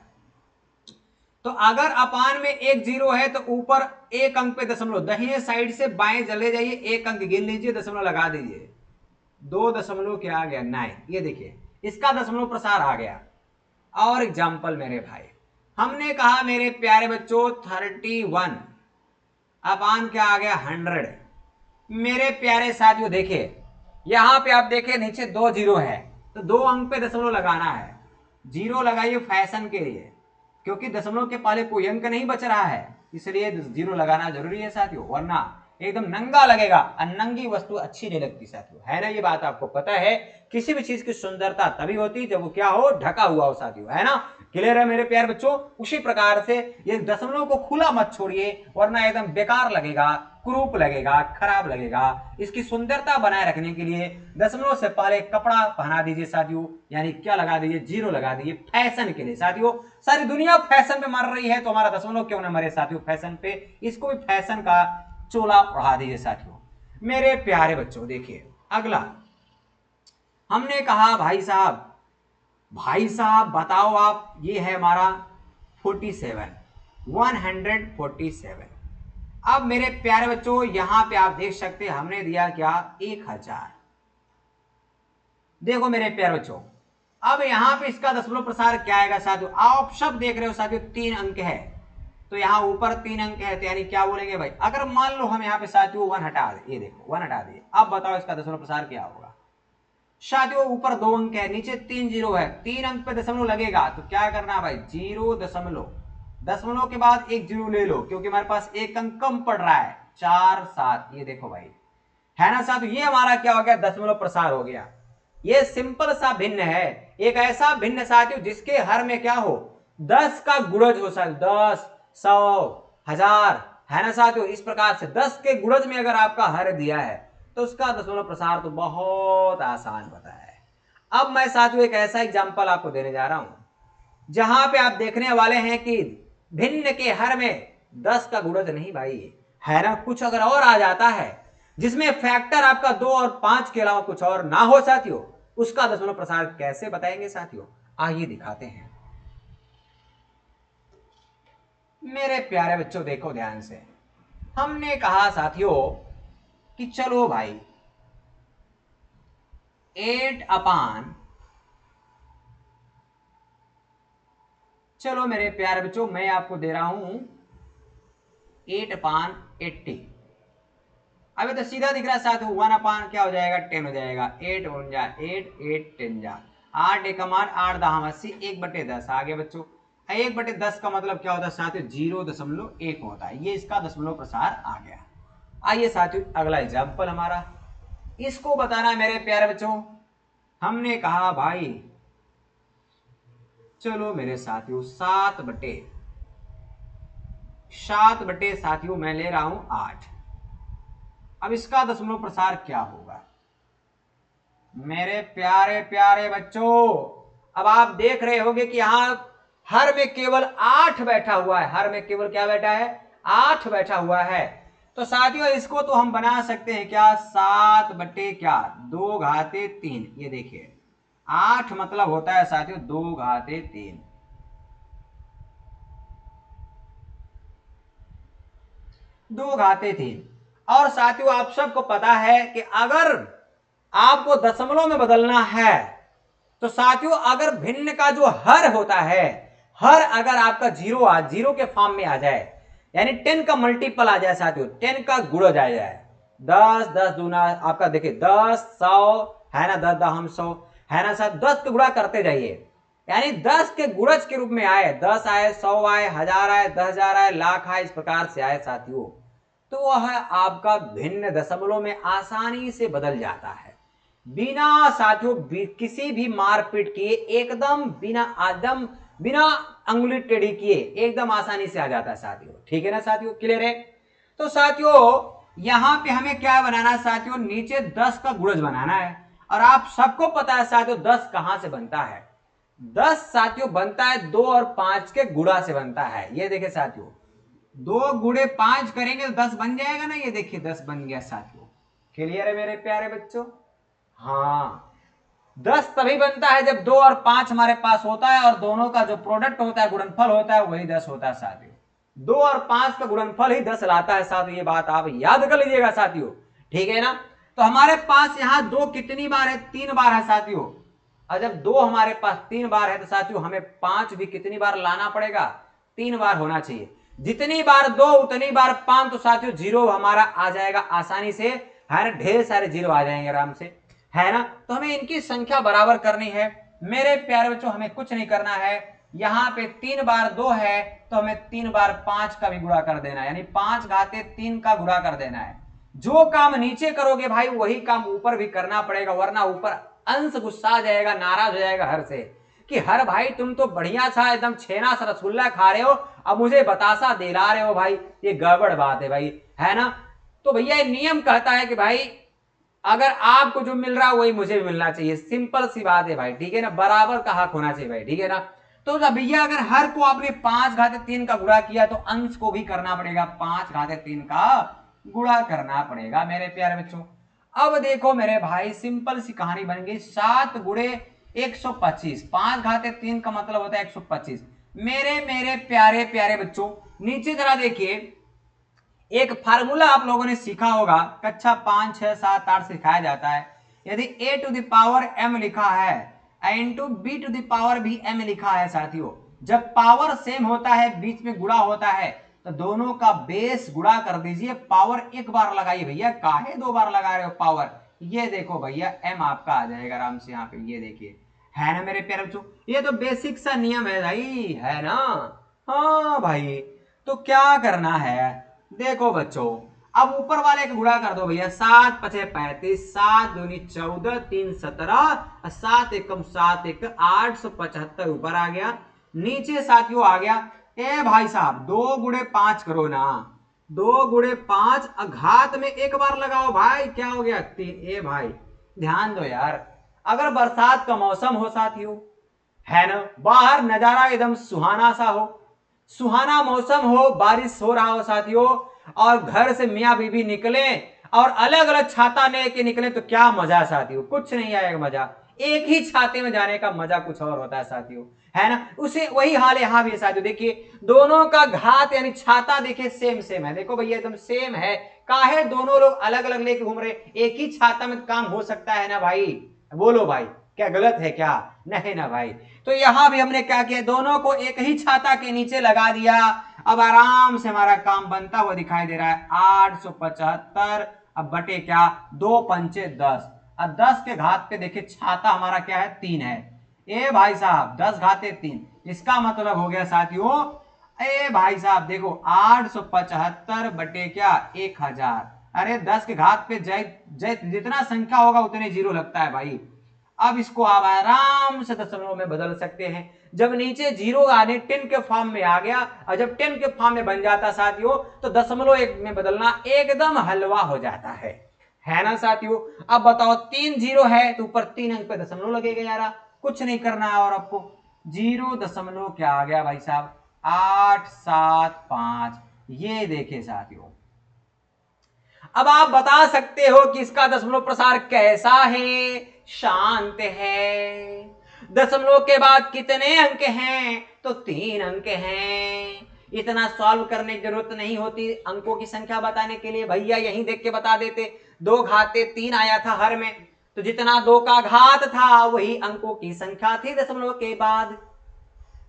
तो अगर अपान में एक जीरो है तो ऊपर एक अंक पे दशमलव, दाहिने साइड से बाएं चले जाइए, एक अंक गिन लीजिए, दशमलव लगा दीजिए, 2 दशमलव क्या आ गया 9। ये देखिए इसका दशमलव प्रसार आ गया। और एग्जाम्पल मेरे भाई, हमने कहा मेरे प्यारे बच्चों 31 अपान क्या आ गया 100। मेरे प्यारे साथियों देखिए यहां पे आप देखिए नीचे 2 जीरो है, तो 2 अंक पे दशमलव लगाना है। जीरो लगाइए फैशन के लिए, क्योंकि दशमलव के पहले कोई अंक नहीं बच रहा है, इसलिए जीरो लगाना जरूरी है साथियों, वरना एकदम नंगा लगेगा, नंगी वस्तु अच्छी नहीं लगती साथियों, है ना। ये बात आपको पता है, किसी भी चीज की सुंदरता तभी होती जब वो क्या हो, ढका हुआ हो साथियों, है ना। क्लियर है मेरे प्यारे बच्चों। उसी प्रकार से ये दशमलव को खुला मत छोड़िए, वरना एकदम बेकार लगेगा, कुरूप लगेगा, खराब लगेगा। इसकी सुंदरता बनाए रखने के लिए दशमलव से पहले कपड़ा पहना दीजिए साथियों, यानी क्या लगा दीजिए, जीरो लगा दीजिए, फैशन के लिए साथियों। सारी दुनिया फैशन पे मर रही है, तो हमारा दशमलव क्यों ना मरे साथियों फैशन पे, इसको भी फैशन का चोला उड़ा दीजिए साथियों। मेरे प्यारे बच्चों देखिए अगला, हमने कहा भाई साहब बताओ आप, ये है हमारा 47, 147। अब मेरे प्यारे बच्चों यहां पे आप देख सकते हैं हमने दिया क्या, 1000। देखो मेरे प्यारे बच्चों, अब यहां पे इसका दशमलव प्रसार क्या आएगा साथियों, आप सब देख रहे हो साथियों 3 अंक है, तो यहां ऊपर 3 अंक है, तो यानी क्या बोलेंगे भाई, अगर मान लो हम यहां पे साथियों 1 हटा दे, ये देखो 1 हटा दिए, अब बताओ इसका दशमलव प्रसार क्या होगा। साथियों ऊपर 2 अंक है, नीचे 3 जीरो है, 3 अंक पे दशमलव लगेगा, तो क्या करना भाई, जीरो दशमलव के बाद एक जीरो ले लो, क्योंकि हमारे पास एक अंक कम पड़ रहा है, 4 7। ये देखो भाई, है ना साथियों, ये हमारा क्या हो गया, दशमलव प्रसार हो गया। ये सिंपल सा भिन्न है, एक ऐसा भिन्न साथियों जिसके हर में क्या हो, 10 का गुणज हो साथियों, 10 100 1000, है ना साथियों। इस प्रकार से 10 के गुणज में अगर आपका हर दिया है तो उसका दशमलव प्रसार तो बहुत आसान होता है। अब मैं साथियों एक ऐसा एग्जांपल आपको देने जा रहा हूं जहां पे आप देखने वाले हैं कि भिन्न के हर में 10 का गुणज नहीं भाई, है ना, कुछ अगर और आ जाता है जिसमें फैक्टर आपका 2 और 5 के अलावा कुछ और ना हो साथियों, उसका दशमलव प्रसार कैसे बताएंगे साथियों, आइए दिखाते हैं। मेरे प्यारे बच्चों देखो ध्यान से, हमने कहा साथियों कि चलो भाई 8 अपान, चलो मेरे प्यारे बच्चों मैं आपको दे रहा हूं 8 अपान 80। अभी तो सीधा दिख रहा है साथियों, 1 अपान क्या हो जाएगा 10 हो जाएगा, 8 1 जा 8 8 10 जा 8 एक अमान 8 दहा 80, 1/10 आ गया बच्चों। 1/10 का मतलब क्या होता है साथियों, 0.1 होता है, ये इसका दशमलव प्रसार आ गया। आइए साथियों अगला एग्जाम्पल हमारा, इसको बताना है मेरे प्यारे बच्चों। हमने कहा भाई चलो मेरे साथियों 7/7 साथियों मैं ले रहा हूं 8। अब इसका दशमलव प्रसार क्या होगा, मेरे प्यारे प्यारे बच्चों, अब आप देख रहे होंगे कि यहां हर में केवल 8 बैठा हुआ है। हर में केवल क्या बैठा है? 8 बैठा हुआ है। तो साथियों इसको तो हम बना सकते हैं क्या? 7 बटे क्या? 2 घाते 3। ये देखिए 8 मतलब होता है साथियों 2 घाते 3। 2 घाते 3। और साथियों आप सबको पता है कि अगर आपको दशमलव में बदलना है तो साथियों अगर भिन्न का जो हर होता है, हर अगर आपका जीरो के फॉर्म में आ जाए, यानी 10 का मल्टीपल आ जाए साथियों, 10 का गुणज आ जाए, 10 10 दूना आपका देखिए 10 100 है ना, 10 10 हम 100 है ना साथ, 10 का गुणा करते जाइए, यानी 10 के गुणज के रूप में आए, 10 आए, 100 आए, 1000 आए, 10,000 आए, लाख आए, इस प्रकार से आए साथियों, तो वह आपका भिन्न दशमलव में आसानी से बदल जाता है, बिना साथियों किसी भी मारपीट किए, एकदम बिना अंगुली टेढ़ी किए एकदम आसानी से आ जाता है साथियों। ठीक है ना साथियों, क्लियर है? तो साथियों यहां पे हमें क्या बनाना है साथियों? नीचे 10 का गुणज बनाना है। और आप सबको पता है साथियों 10 कहां से बनता है? 10 साथियों बनता है 2 और 5 के गुणा से बनता है। ये देखिए साथियों 2 गुणे 5 करेंगे तो 10 बन जाएगा ना, ये देखिए 10 बन गया साथियों। क्लियर है मेरे प्यारे बच्चों? हाँ, 10 तभी बनता है जब 2 और 5 हमारे पास होता है और दोनों का जो प्रोडक्ट होता है, गुणनफल होता है, वही 10 होता है साथियों। 2 और 5 का गुणनफल ही 10 लाता है साथियों, ये बात आप याद कर लीजिएगा साथियों। ठीक है ना? तो हमारे पास यहां 2 कितनी बार है? 3 बार है साथियों। और जब 2 हमारे पास 3 बार है तो साथियों हमें 5 भी कितनी बार लाना पड़ेगा? 3 बार होना चाहिए। जितनी बार 2 उतनी बार 5, तो साथियों जीरो हमारा आ जाएगा आसानी से, है ना, ढेर सारे जीरो आ जाएंगे आराम से, है ना। तो हमें इनकी संख्या बराबर करनी है मेरे प्यारे बच्चों, हमें कुछ नहीं करना है। यहां पे 3 बार 2 है तो हमें 3 बार 5 का भी गुणा कर देना है, यानी 5 घाते 3 का गुणा कर देना है। जो काम नीचे करोगे भाई वही काम ऊपर भी करना पड़ेगा, वरना ऊपर अंश गुस्सा जाएगा, नाराज हो जाएगा हर से कि हर भाई तुम तो बढ़िया सा एकदम छेना सा रसगुल्ला खा रहे हो, अब मुझे बतासा दिला रहे हो भाई, ये गड़बड़ बात है भाई, है ना। तो भैया ये नियम कहता है कि भाई अगर आपको जो मिल रहा है वही मुझे भी मिलना चाहिए, सिंपल सी बात है भाई। ठीक है ना, बराबर का हक होना चाहिए भाई। ठीक है ना। तो भैया अगर हर को आपने 5 घाते 3 का गुणा किया तो अंश को भी करना पड़ेगा, 5 घाते 3 का गुणा करना पड़ेगा मेरे प्यारे बच्चों। अब देखो मेरे भाई सिंपल सी कहानी बन गई, 7 गुणे 125, 5 घाते 3 का मतलब होता है 125। मेरे प्यारे प्यारे बच्चों नीचे जरा देखिए, एक फार्मूला आप लोगों ने सीखा होगा, कक्षा 5 6 7 8 सिखाया जाता है। यदि a to the power m लिखा है into b to the power भी m लिखा है साथियों, जब पावर सेम होता है बीच में गुणा होता है तो दोनों का बेस गुणा कर दीजिए, पावर एक बार लगाइए भैया, काहे 2 बार लगा रहे हो पावर। ये देखो भैया m आपका आ जाएगा आराम से यहाँ पे, ये देखिए, है ना मेरे प्यारे बच्चों, ये तो बेसिक सा नियम है भाई, है ना। हाँ भाई, तो क्या करना है देखो बच्चों, अब ऊपर वाले का गुणा कर दो भैया, 7 पचे 35, 7 दूनी 14, 3 17, 7 एकम 7 एक 875 ऊपर आ गया, नीचे साथियों आ गया। ए भाई साहब 2 गुणे 5 करो ना, 2 गुणे 5 घात में एक बार लगाओ भाई, क्या हो गया 3। ए भाई ध्यान दो यार, अगर बरसात का मौसम हो साथियों, है ना, बाहर नजारा एकदम सुहाना सा हो, सुहाना मौसम हो, बारिश हो रहा हो साथियों, और घर से मियां बीबी निकले और अलग अलग छाता लेके निकले तो क्या मजा साथियों, कुछ नहीं आएगा मजा, एक ही छाते में जाने का मजा कुछ और होता है साथियों, है ना। उसे वही हाल यहाँ भी है साथियों, देखिए दोनों का घात यानी छाता देखिए सेम सेम है, देखो भैया एकदम सेम है, काहे दोनों लोग अलग अलग लेके घूम रहे, एक ही छाता में काम हो सकता है ना भाई, बोलो भाई क्या गलत है क्या? नहीं ना भाई। तो यहां भी हमने क्या किया, दोनों को एक ही छाता के नीचे लगा दिया, अब आराम से हमारा काम बनता हुआ दिखाई दे रहा है, 875 अब बटे क्या 2 पंचे 10, अब 10 के घात पे देखिए छाता हमारा क्या है 3 है, ए भाई साहब 10 घाते 3, इसका मतलब हो गया साथियों, ए भाई साहब देखो 875 बटे क्या 1000, अरे 10 के घात पे जितना संख्या होगा उतने जीरो लगता है भाई। अब इसको आप आराम से दशमलव में बदल सकते हैं, जब नीचे जीरो आने 10 के फॉर्म में आ गया, और जब 10 के फॉर्म में बन जाता साथियों तो दशमलव एक में बदलना एकदम हलवा हो जाता है ना साथियों। अब बताओ 3 जीरो है तो ऊपर 3 अंक पे दशमलव लगेगा यार, कुछ नहीं करना है और आपको 0 दशमलव क्या आ गया भाई साहब 875। ये देखे साथियों, अब आप बता सकते हो कि इसका दशमलव प्रसार कैसा है, शांत है। दशमलव के बाद कितने अंक हैं, तो 3 अंक हैं। इतना सॉल्व करने की जरूरत नहीं होती अंकों की संख्या बताने के लिए, भैया यहीं देख के बता देते। 2 घाते 3 आया था हर में, तो जितना 2 का घात था वही अंकों की संख्या थी दशमलव के बाद।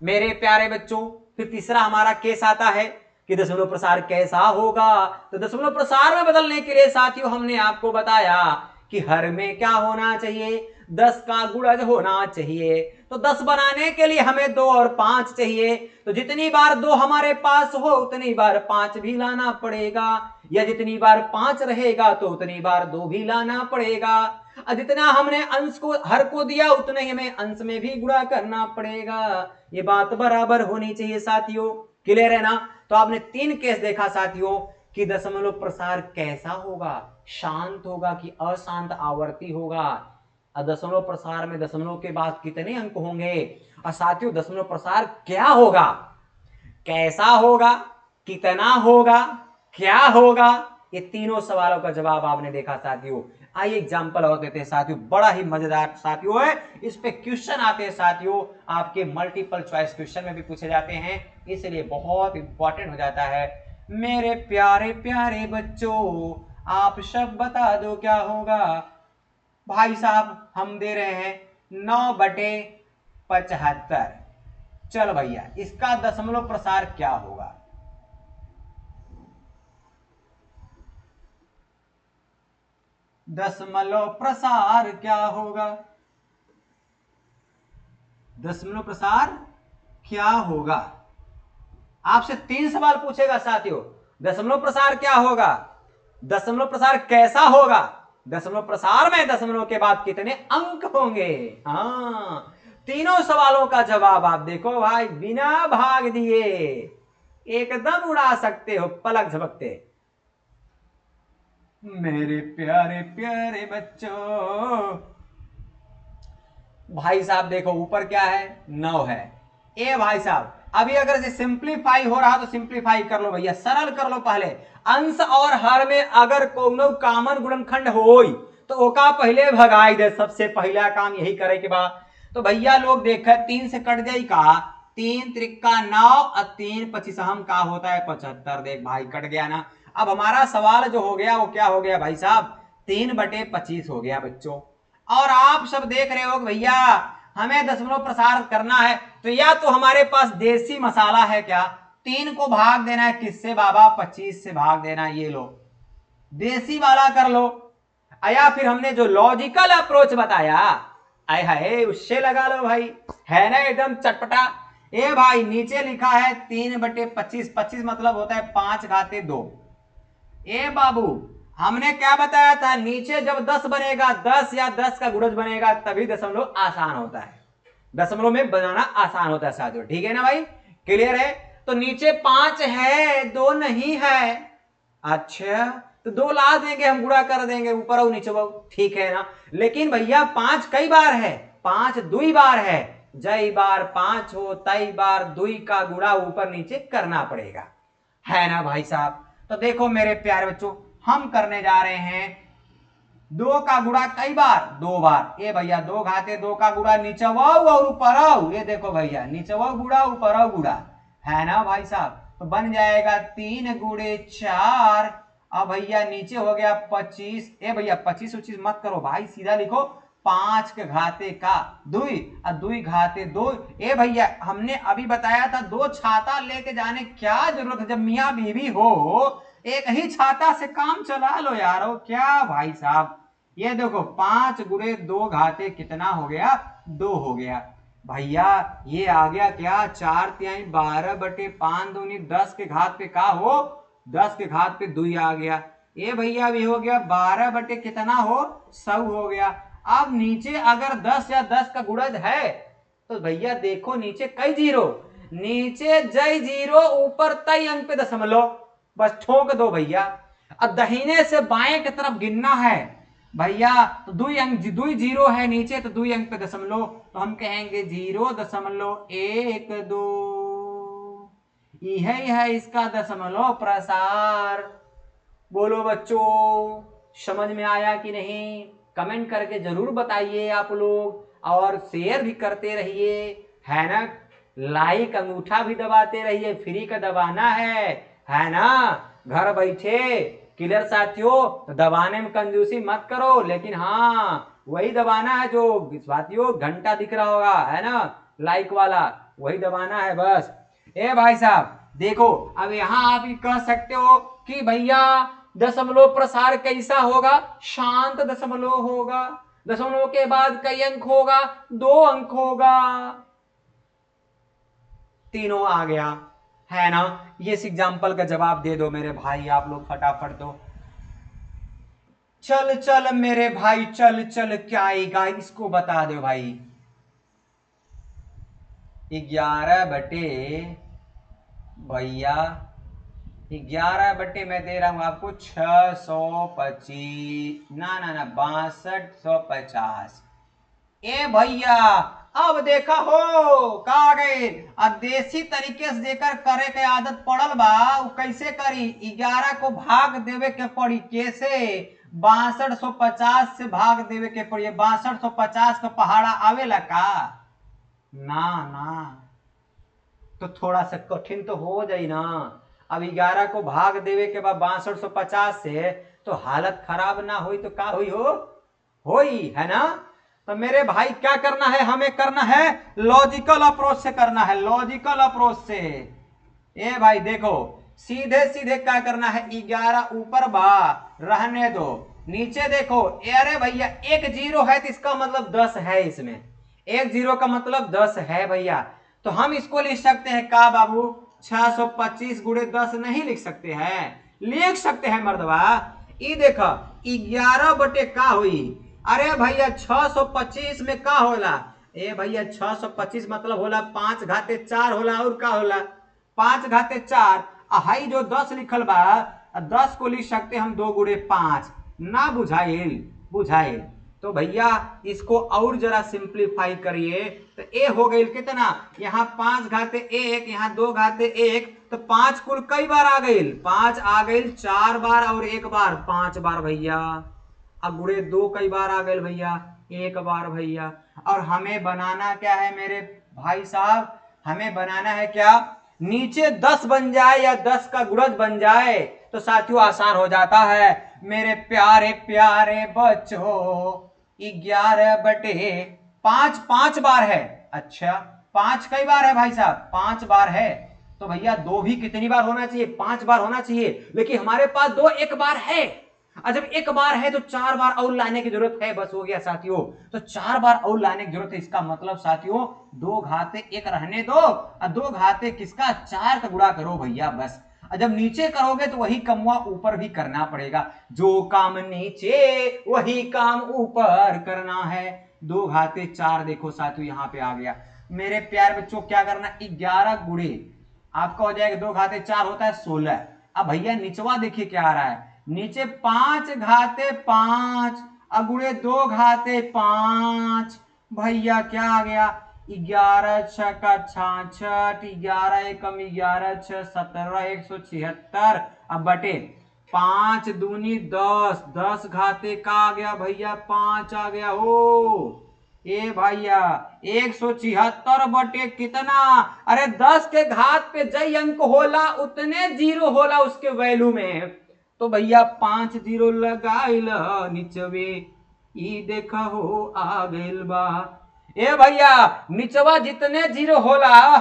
मेरे प्यारे बच्चों, फिर तीसरा हमारा केस आता है कि दशमलव प्रसार कैसा होगा। तो दशमलव प्रसार में बदलने के लिए साथियों हमने आपको बताया कि हर में क्या होना चाहिए, 10 का गुणज होना चाहिए। तो 10 बनाने के लिए हमें 2 और 5 चाहिए, तो जितनी बार 2 हमारे पास हो उतनी बार 5 भी लाना पड़ेगा, या जितनी बार 5 रहेगा तो उतनी बार 2 भी लाना पड़ेगा। जितना हमने अंश को हर को दिया उतना ही हमें अंश में भी गुणा करना पड़ेगा। ये बात बराबर होनी चाहिए साथियों, क्लियर है ना। तो आपने 3 केस देखा साथियों कि दशमलव प्रसार कैसा होगा, शांत होगा कि अशांत आवर्ती होगा। दशमलव प्रसार में दशमलव के बाद कितने अंक होंगे, और साथियों दशमलव प्रसार क्या होगा, कैसा होगा, कितना होगा, क्या होगा, ये तीनों सवालों का जवाब आपने देखा साथियों। आइए एग्जांपल और देते हैं साथियों, बड़ा ही मजेदार साथियों है, इस पे क्वेश्चन आते हैं साथियों, आपके मल्टीपल चॉइस क्वेश्चन में भी पूछे जाते हैं, इसलिए बहुत इंपॉर्टेंट हो जाता है। मेरे प्यारे प्यारे बच्चों, आप सब बता दो क्या होगा। भाई साहब हम दे रहे हैं 9/75। चल भैया इसका दशमलव प्रसार क्या होगा। दशमलव प्रसार क्या होगा, दशमलव प्रसार क्या होगा। आपसे 3 सवाल पूछेगा साथियों। दशमलव प्रसार क्या होगा, दशमलव प्रसार कैसा होगा, दशमलव प्रसार में दशमलव के बाद कितने अंक होंगे। हाँ, तीनों सवालों का जवाब आप देखो भाई, बिना भाग दिए एकदम उड़ा सकते हो पलक झपकते। मेरे प्यारे प्यारे बच्चों, भाई साहब देखो ऊपर क्या है 9 है। ए भाई साहब अभी अगर से सिंप्लीफाई हो रहा तो सिंप्लीफाई कर लो भैया, सरल कर लो पहले। अंश और हर में अगर कोनो कॉमन गुणनखंड हो तो ओका पहले भगाई दे, सबसे पहला काम यही करे के बाद। तो भैया लोग देख 3 से कट जाए का, 3 त्रिका 9 और 3 25 हम का होता है 75। देख भाई कट गया ना। अब हमारा सवाल जो हो गया वो क्या हो गया भाई साहब 3/25 हो गया बच्चों। और आप सब देख रहे हो भैया हमें दशमलव प्रसार करना है, तो या तो हमारे पास देसी मसाला है क्या, 3 को भाग देना है किससे बाबा 25 से भाग देना, ये लो देसी वाला कर लो, या फिर हमने जो लॉजिकल अप्रोच बताया आए हाय उससे लगा लो भाई, है ना एकदम चटपटा। ए भाई नीचे लिखा है 3/25, 25 मतलब होता है 5/2। ए बाबू हमने क्या बताया था, नीचे जब 10 बनेगा 10 या 10 का गुणज बनेगा तभी दशमलव आसान होता है, दशमलव में बनाना आसान होता है साथियों, ठीक है ना भाई, क्लियर है। तो नीचे 5 है 2 नहीं है, अच्छा तो 2 ला देंगे हम, गुणा कर देंगे ऊपर और नीचे वो, ठीक है ना। लेकिन भैया 5 कई बार है, 5 दुई बार है, जई बार 5 हो तई बार दुई का गुणा ऊपर नीचे करना पड़ेगा, है ना भाई साहब। तो देखो मेरे प्यारे बच्चों हम करने जा रहे हैं 2 का गुणा कई बार 2 बार। ये भैया 2 घाते 2 का गुणा नीचे और ऊपर, ये देखो भैया नीचे गुणा ऊपर गुणा, है ना भाई साहब। तो बन जाएगा 3 गुणे 4। अब भैया नीचे हो गया 25। ए भैया 25 25 मत करो भाई, सीधा लिखो 5 के घाते का 2 और 2 घाते 2। ए भैया हमने अभी बताया था 2 छाता लेके जाने क्या जरूरत है, जब मियाँ बीवी हो एक ही छाता से काम चला लो यारो, क्या भाई साहब। ये देखो 5 गुणे 2 घाते कितना हो गया 2 हो गया भैया, ये आ गया क्या 4 12/5 दूनी 10 के घात पे का हो 10 के घात पे 2 आ गया। ये भैया भी हो गया 12 बटे कितना हो 100 हो गया। अब नीचे अगर 10 या 10 का गुणज है तो भैया देखो नीचे कई जीरो, नीचे जय जीरो ऊपर तय अंक पे दशमलव, बस ठोक दो भैया। अब दाहिने से बाएं की तरफ गिनना है भैया, तो 2 अंक 2 जीरो है नीचे, तो 2 अंक पे दशमलव, तो हम कहेंगे 0.12। यही है इसका दशमलव प्रसार। बोलो बच्चों, समझ में आया कि नहीं? कमेंट करके जरूर बताइए आप लोग, और शेयर भी करते रहिए, है ना? लाइक अंगूठा भी दबाते रहिए, फ्री का दबाना है ना? घर बैठे क्लियर साथियों, तो दबाने में कंजूसी मत करो, लेकिन हाँ वही दबाना है जो साथियों घंटा दिख रहा होगा, है ना, लाइक वाला, वही दबाना है बस। ए भाई साहब देखो, अब यहां आप कह सकते हो कि भैया दशमलव प्रसार कैसा होगा? शांत दशमलव होगा। दशमलव के बाद कई अंक होगा? 2 अंक होगा। तीनों आ गया, है ना? ये इस एग्जाम्पल का जवाब दे दो मेरे भाई, आप लोग फटाफट दो। चल चल मेरे भाई, चल चल, क्या आएगा इसको बता दो भाई। 11 बटे भैया 11 बटे मैं दे रहा हूं आपको 625, ना 6250। ए भैया अब देखा हो का गए, अब देसी तरीके से देकर करे के आदत पड़ल बा, कैसे करी? 11 को भाग देवे के पड़ी, कैसे? 6250 से भाग देवे के पड़ी। 6250 तो पहाड़ा आवेला का? ना ना, तो थोड़ा सा कठिन तो हो जाए ना। अब 11 को भाग देवे के बाद 6250 से, तो हालत खराब ना हुई तो का हुई होई, है ना? तो मेरे भाई क्या करना है? हमें करना है लॉजिकल अप्रोच से करना है, लॉजिकल अप्रोच से। ए भाई देखो, सीधे सीधे क्या करना है? 11 ऊपर बा, रहने दो। नीचे देखो, अरे भैया 1 जीरो है तो इसका मतलब 10 है, इसमें 1 जीरो का मतलब 10 है भैया। तो हम इसको लिख सकते हैं का बाबू? 625 गुणे 10 नहीं लिख सकते हैं? लिख सकते हैं मर्दवा। ये देखो 11 बटे का हुई, अरे भैया 625 में का होला? ए भैया 625 मतलब होला 5 घाते 4 होला, और का होला? 5 घाते 4। हाई जो 10 लिखल बा, 10 को लिख सकते हम 2 गुणे 5। ना बुझाइल? बुझाइल। तो भैया इसको और जरा सिंप्लीफाई करिए, तो ए हो गई कितना? यहाँ 5 घाते 1, यहाँ 2 घाते 1, तो 5 कुल कई बार आ गई? 5 आ गई 4 बार, और 1 बार 5 बार भैया। अब गुणे 2 कई बार आ गए भैया? 1 बार भैया। और हमें बनाना क्या है मेरे भाई साहब? हमें बनाना है क्या? नीचे 10 बन जाए या 10 का गुणज बन जाए तो साथियों आसान हो जाता है मेरे प्यारे प्यारे बच्चों। 11 बटे 5 5 बार है। अच्छा 5 कई बार है भाई साहब? 5 बार है। तो भैया 2 भी कितनी बार होना चाहिए? 5 बार होना चाहिए, लेकिन हमारे पास 2 1 बार है। और जब 1 बार है तो 4 बार और लाने की जरूरत है, बस हो गया साथियों। तो 4 बार और लाने की जरूरत है। इसका मतलब साथियों 2 घाते 1 रहने दो, और 2 घाते किसका? 4 का गुणा करो भैया बस। जब नीचे करोगे तो वही कमुआ ऊपर भी करना पड़ेगा। जो काम नीचे वही काम ऊपर करना है। 2 घाते 4 देखो साथियों यहाँ पे आ गया। मेरे प्यार बच्चों क्या करना? 11 गुणे आपका हो जाएगा 2 घाते 4 होता है 16। अब भैया निचवा देखिए क्या आ रहा है? नीचे 5 घाते 5 गुणे 2 घाते 5। भैया क्या आ गया? 11 6 का 66, 11 एकम 11 6 17, 176। अब बटे 5 दूनी 10, 10 घाते का आ गया भैया? 5 आ गया हो। ए भैया 176 बटे कितना? अरे 10 के घात पे जई अंक होला उतने जीरो होला उसके वैल्यू में। तो भैया 5 जीरो लगाइल निचवे, ई देखा हो आ गइल बा। ए भैया निचवा जितने जीरो होला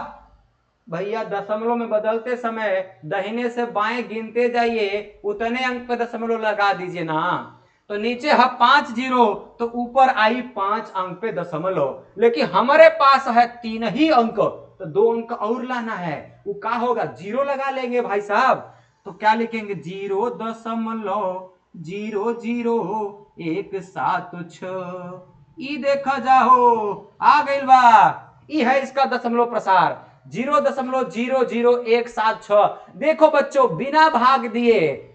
भैया दशमलव में बदलते समय दाहिने से बाएं गिनते जाइए, उतने अंक पे दशमलव लगा दीजिए ना। तो नीचे है 5 जीरो, तो ऊपर आई 5 अंक पे दशमलव, लेकिन हमारे पास है 3 ही अंक, तो 2 अंक और लाना है। वो क्या होगा? जीरो लगा लेंगे भाई साहब। तो क्या लिखेंगे? 0.000176। ई देखा जाओ आ गई बा। ई है इसका दशमलव प्रसार 0.00176। देखो बच्चों बिना भाग दिए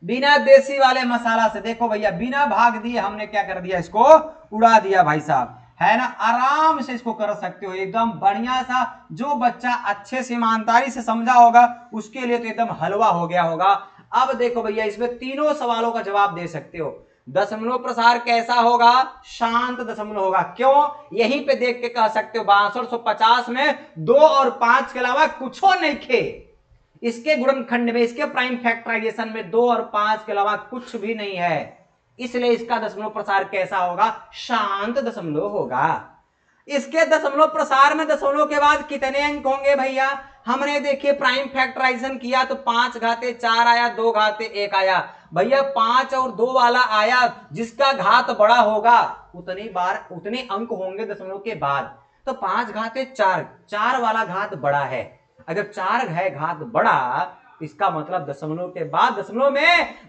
बिना देसी वाले मसाला से देखो भैया, बिना भाग दिए हमने क्या कर दिया, इसको उड़ा दिया भाई साहब, है ना। आराम से इसको कर सकते हो, एकदम बढ़िया सा। जो बच्चा अच्छे से ईमानदारी से समझा होगा उसके लिए तो एकदम हलवा हो गया होगा। अब देखो भैया, इसमें तीनों सवालों का जवाब दे सकते हो। दशमलव प्रसार कैसा होगा, शांत दशमलव होगा। क्यों, यहीं पे देख के कह सकते हो 6250 में 2 और 5 के अलावा कुछ नहीं खे। इसके गुणनखंड में, इसके प्राइम फैक्टराइजेशन में 2 और 5 के अलावा कुछ भी नहीं है, इसलिए इसका दशमलव प्रसार कैसा होगा, शांत दशमलव होगा। इसके दशमलव प्रसार में दशमलव के बाद कितने अंक होंगे भैया, हमने देखिए प्राइम फैक्टराइजेशन किया तो 5 घाते 4 आया, 2 घाते 1 आया। भैया 5 और 2 वाला आया, जिसका घात बड़ा होगा उतनी बार उतने अंक होंगे दशमलव के बाद। तो 5 घाते 4, 4 वाला घात बड़ा है। अगर 4 है घात बड़ा, इसका मतलब दशमलव के बाद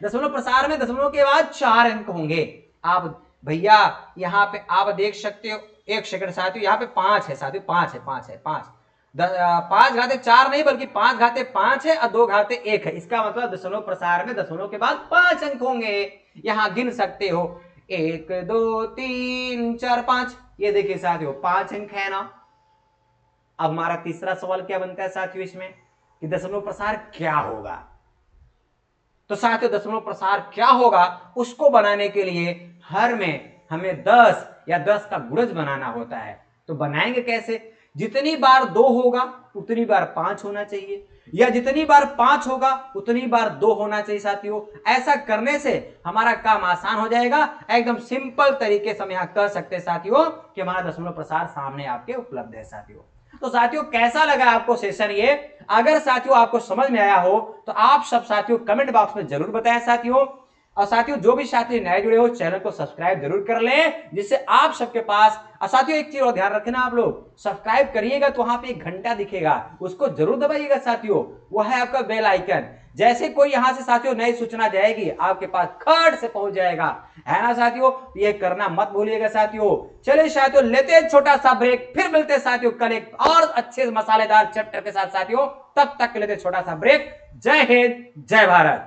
दशमलव प्रसार में दशमलव के बाद 4 अंक होंगे। आप भैया यहाँ पे आप देख सकते हो, एक सेकंड साथियों, यहाँ पे 5 है साथियों, 5 है 5 घाते 4 नहीं बल्कि 5 घाते 5 है और 2 घाते 1 है। इसका मतलब दशमलव प्रसार में दशमलव के बाद 5 अंक होंगे। यहां गिन सकते हो 1 2 3 4 5, ये देखिए साथियों 5 अंक है ना। अब हमारा तीसरा सवाल क्या बनता है साथियों इसमें, कि दशमलव प्रसार क्या होगा। तो साथियों दशमलव प्रसार क्या होगा, उसको बनाने के लिए हर में हमें 10 या 10 का गुणज बनाना होता है। तो बनाएंगे कैसे, जितनी बार 2 होगा उतनी बार 5 होना चाहिए, या जितनी बार 5 होगा उतनी बार 2 होना चाहिए साथियों। ऐसा करने से हमारा काम आसान हो जाएगा। एकदम सिंपल तरीके से हम यहां कह सकते हैं साथियों कि हमारा दशमलव प्रसार सामने आपके उपलब्ध है साथियों। तो साथियों कैसा लगा आपको सेशन ये, अगर साथियों आपको समझ में आया हो तो आप सब साथियों कमेंट बॉक्स में जरूर बताएं साथियों। और साथियों जो भी साथी नए जुड़े हो चैनल को सब्सक्राइब जरूर कर लें, जिससे आप सबके पास। और साथियों एक चीज और ध्यान रखना, आप लोग सब्सक्राइब करिएगा तो वहां पे एक घंटा दिखेगा, उसको जरूर दबाइएगा साथियों, वो है आपका बेल आइकन। जैसे कोई यहां से साथियों नई सूचना जाएगी आपके पास खट से पहुंच जाएगा, है ना साथियों। ये करना मत भूलिएगा साथियों। चलिए साथियों लेते हैं छोटा सा ब्रेक, फिर मिलते हैं साथियों कल एक और अच्छे मसालेदार चैप्टर के साथ साथियों। तब तक लेते छोटा सा ब्रेक। जय हिंद जय भारत।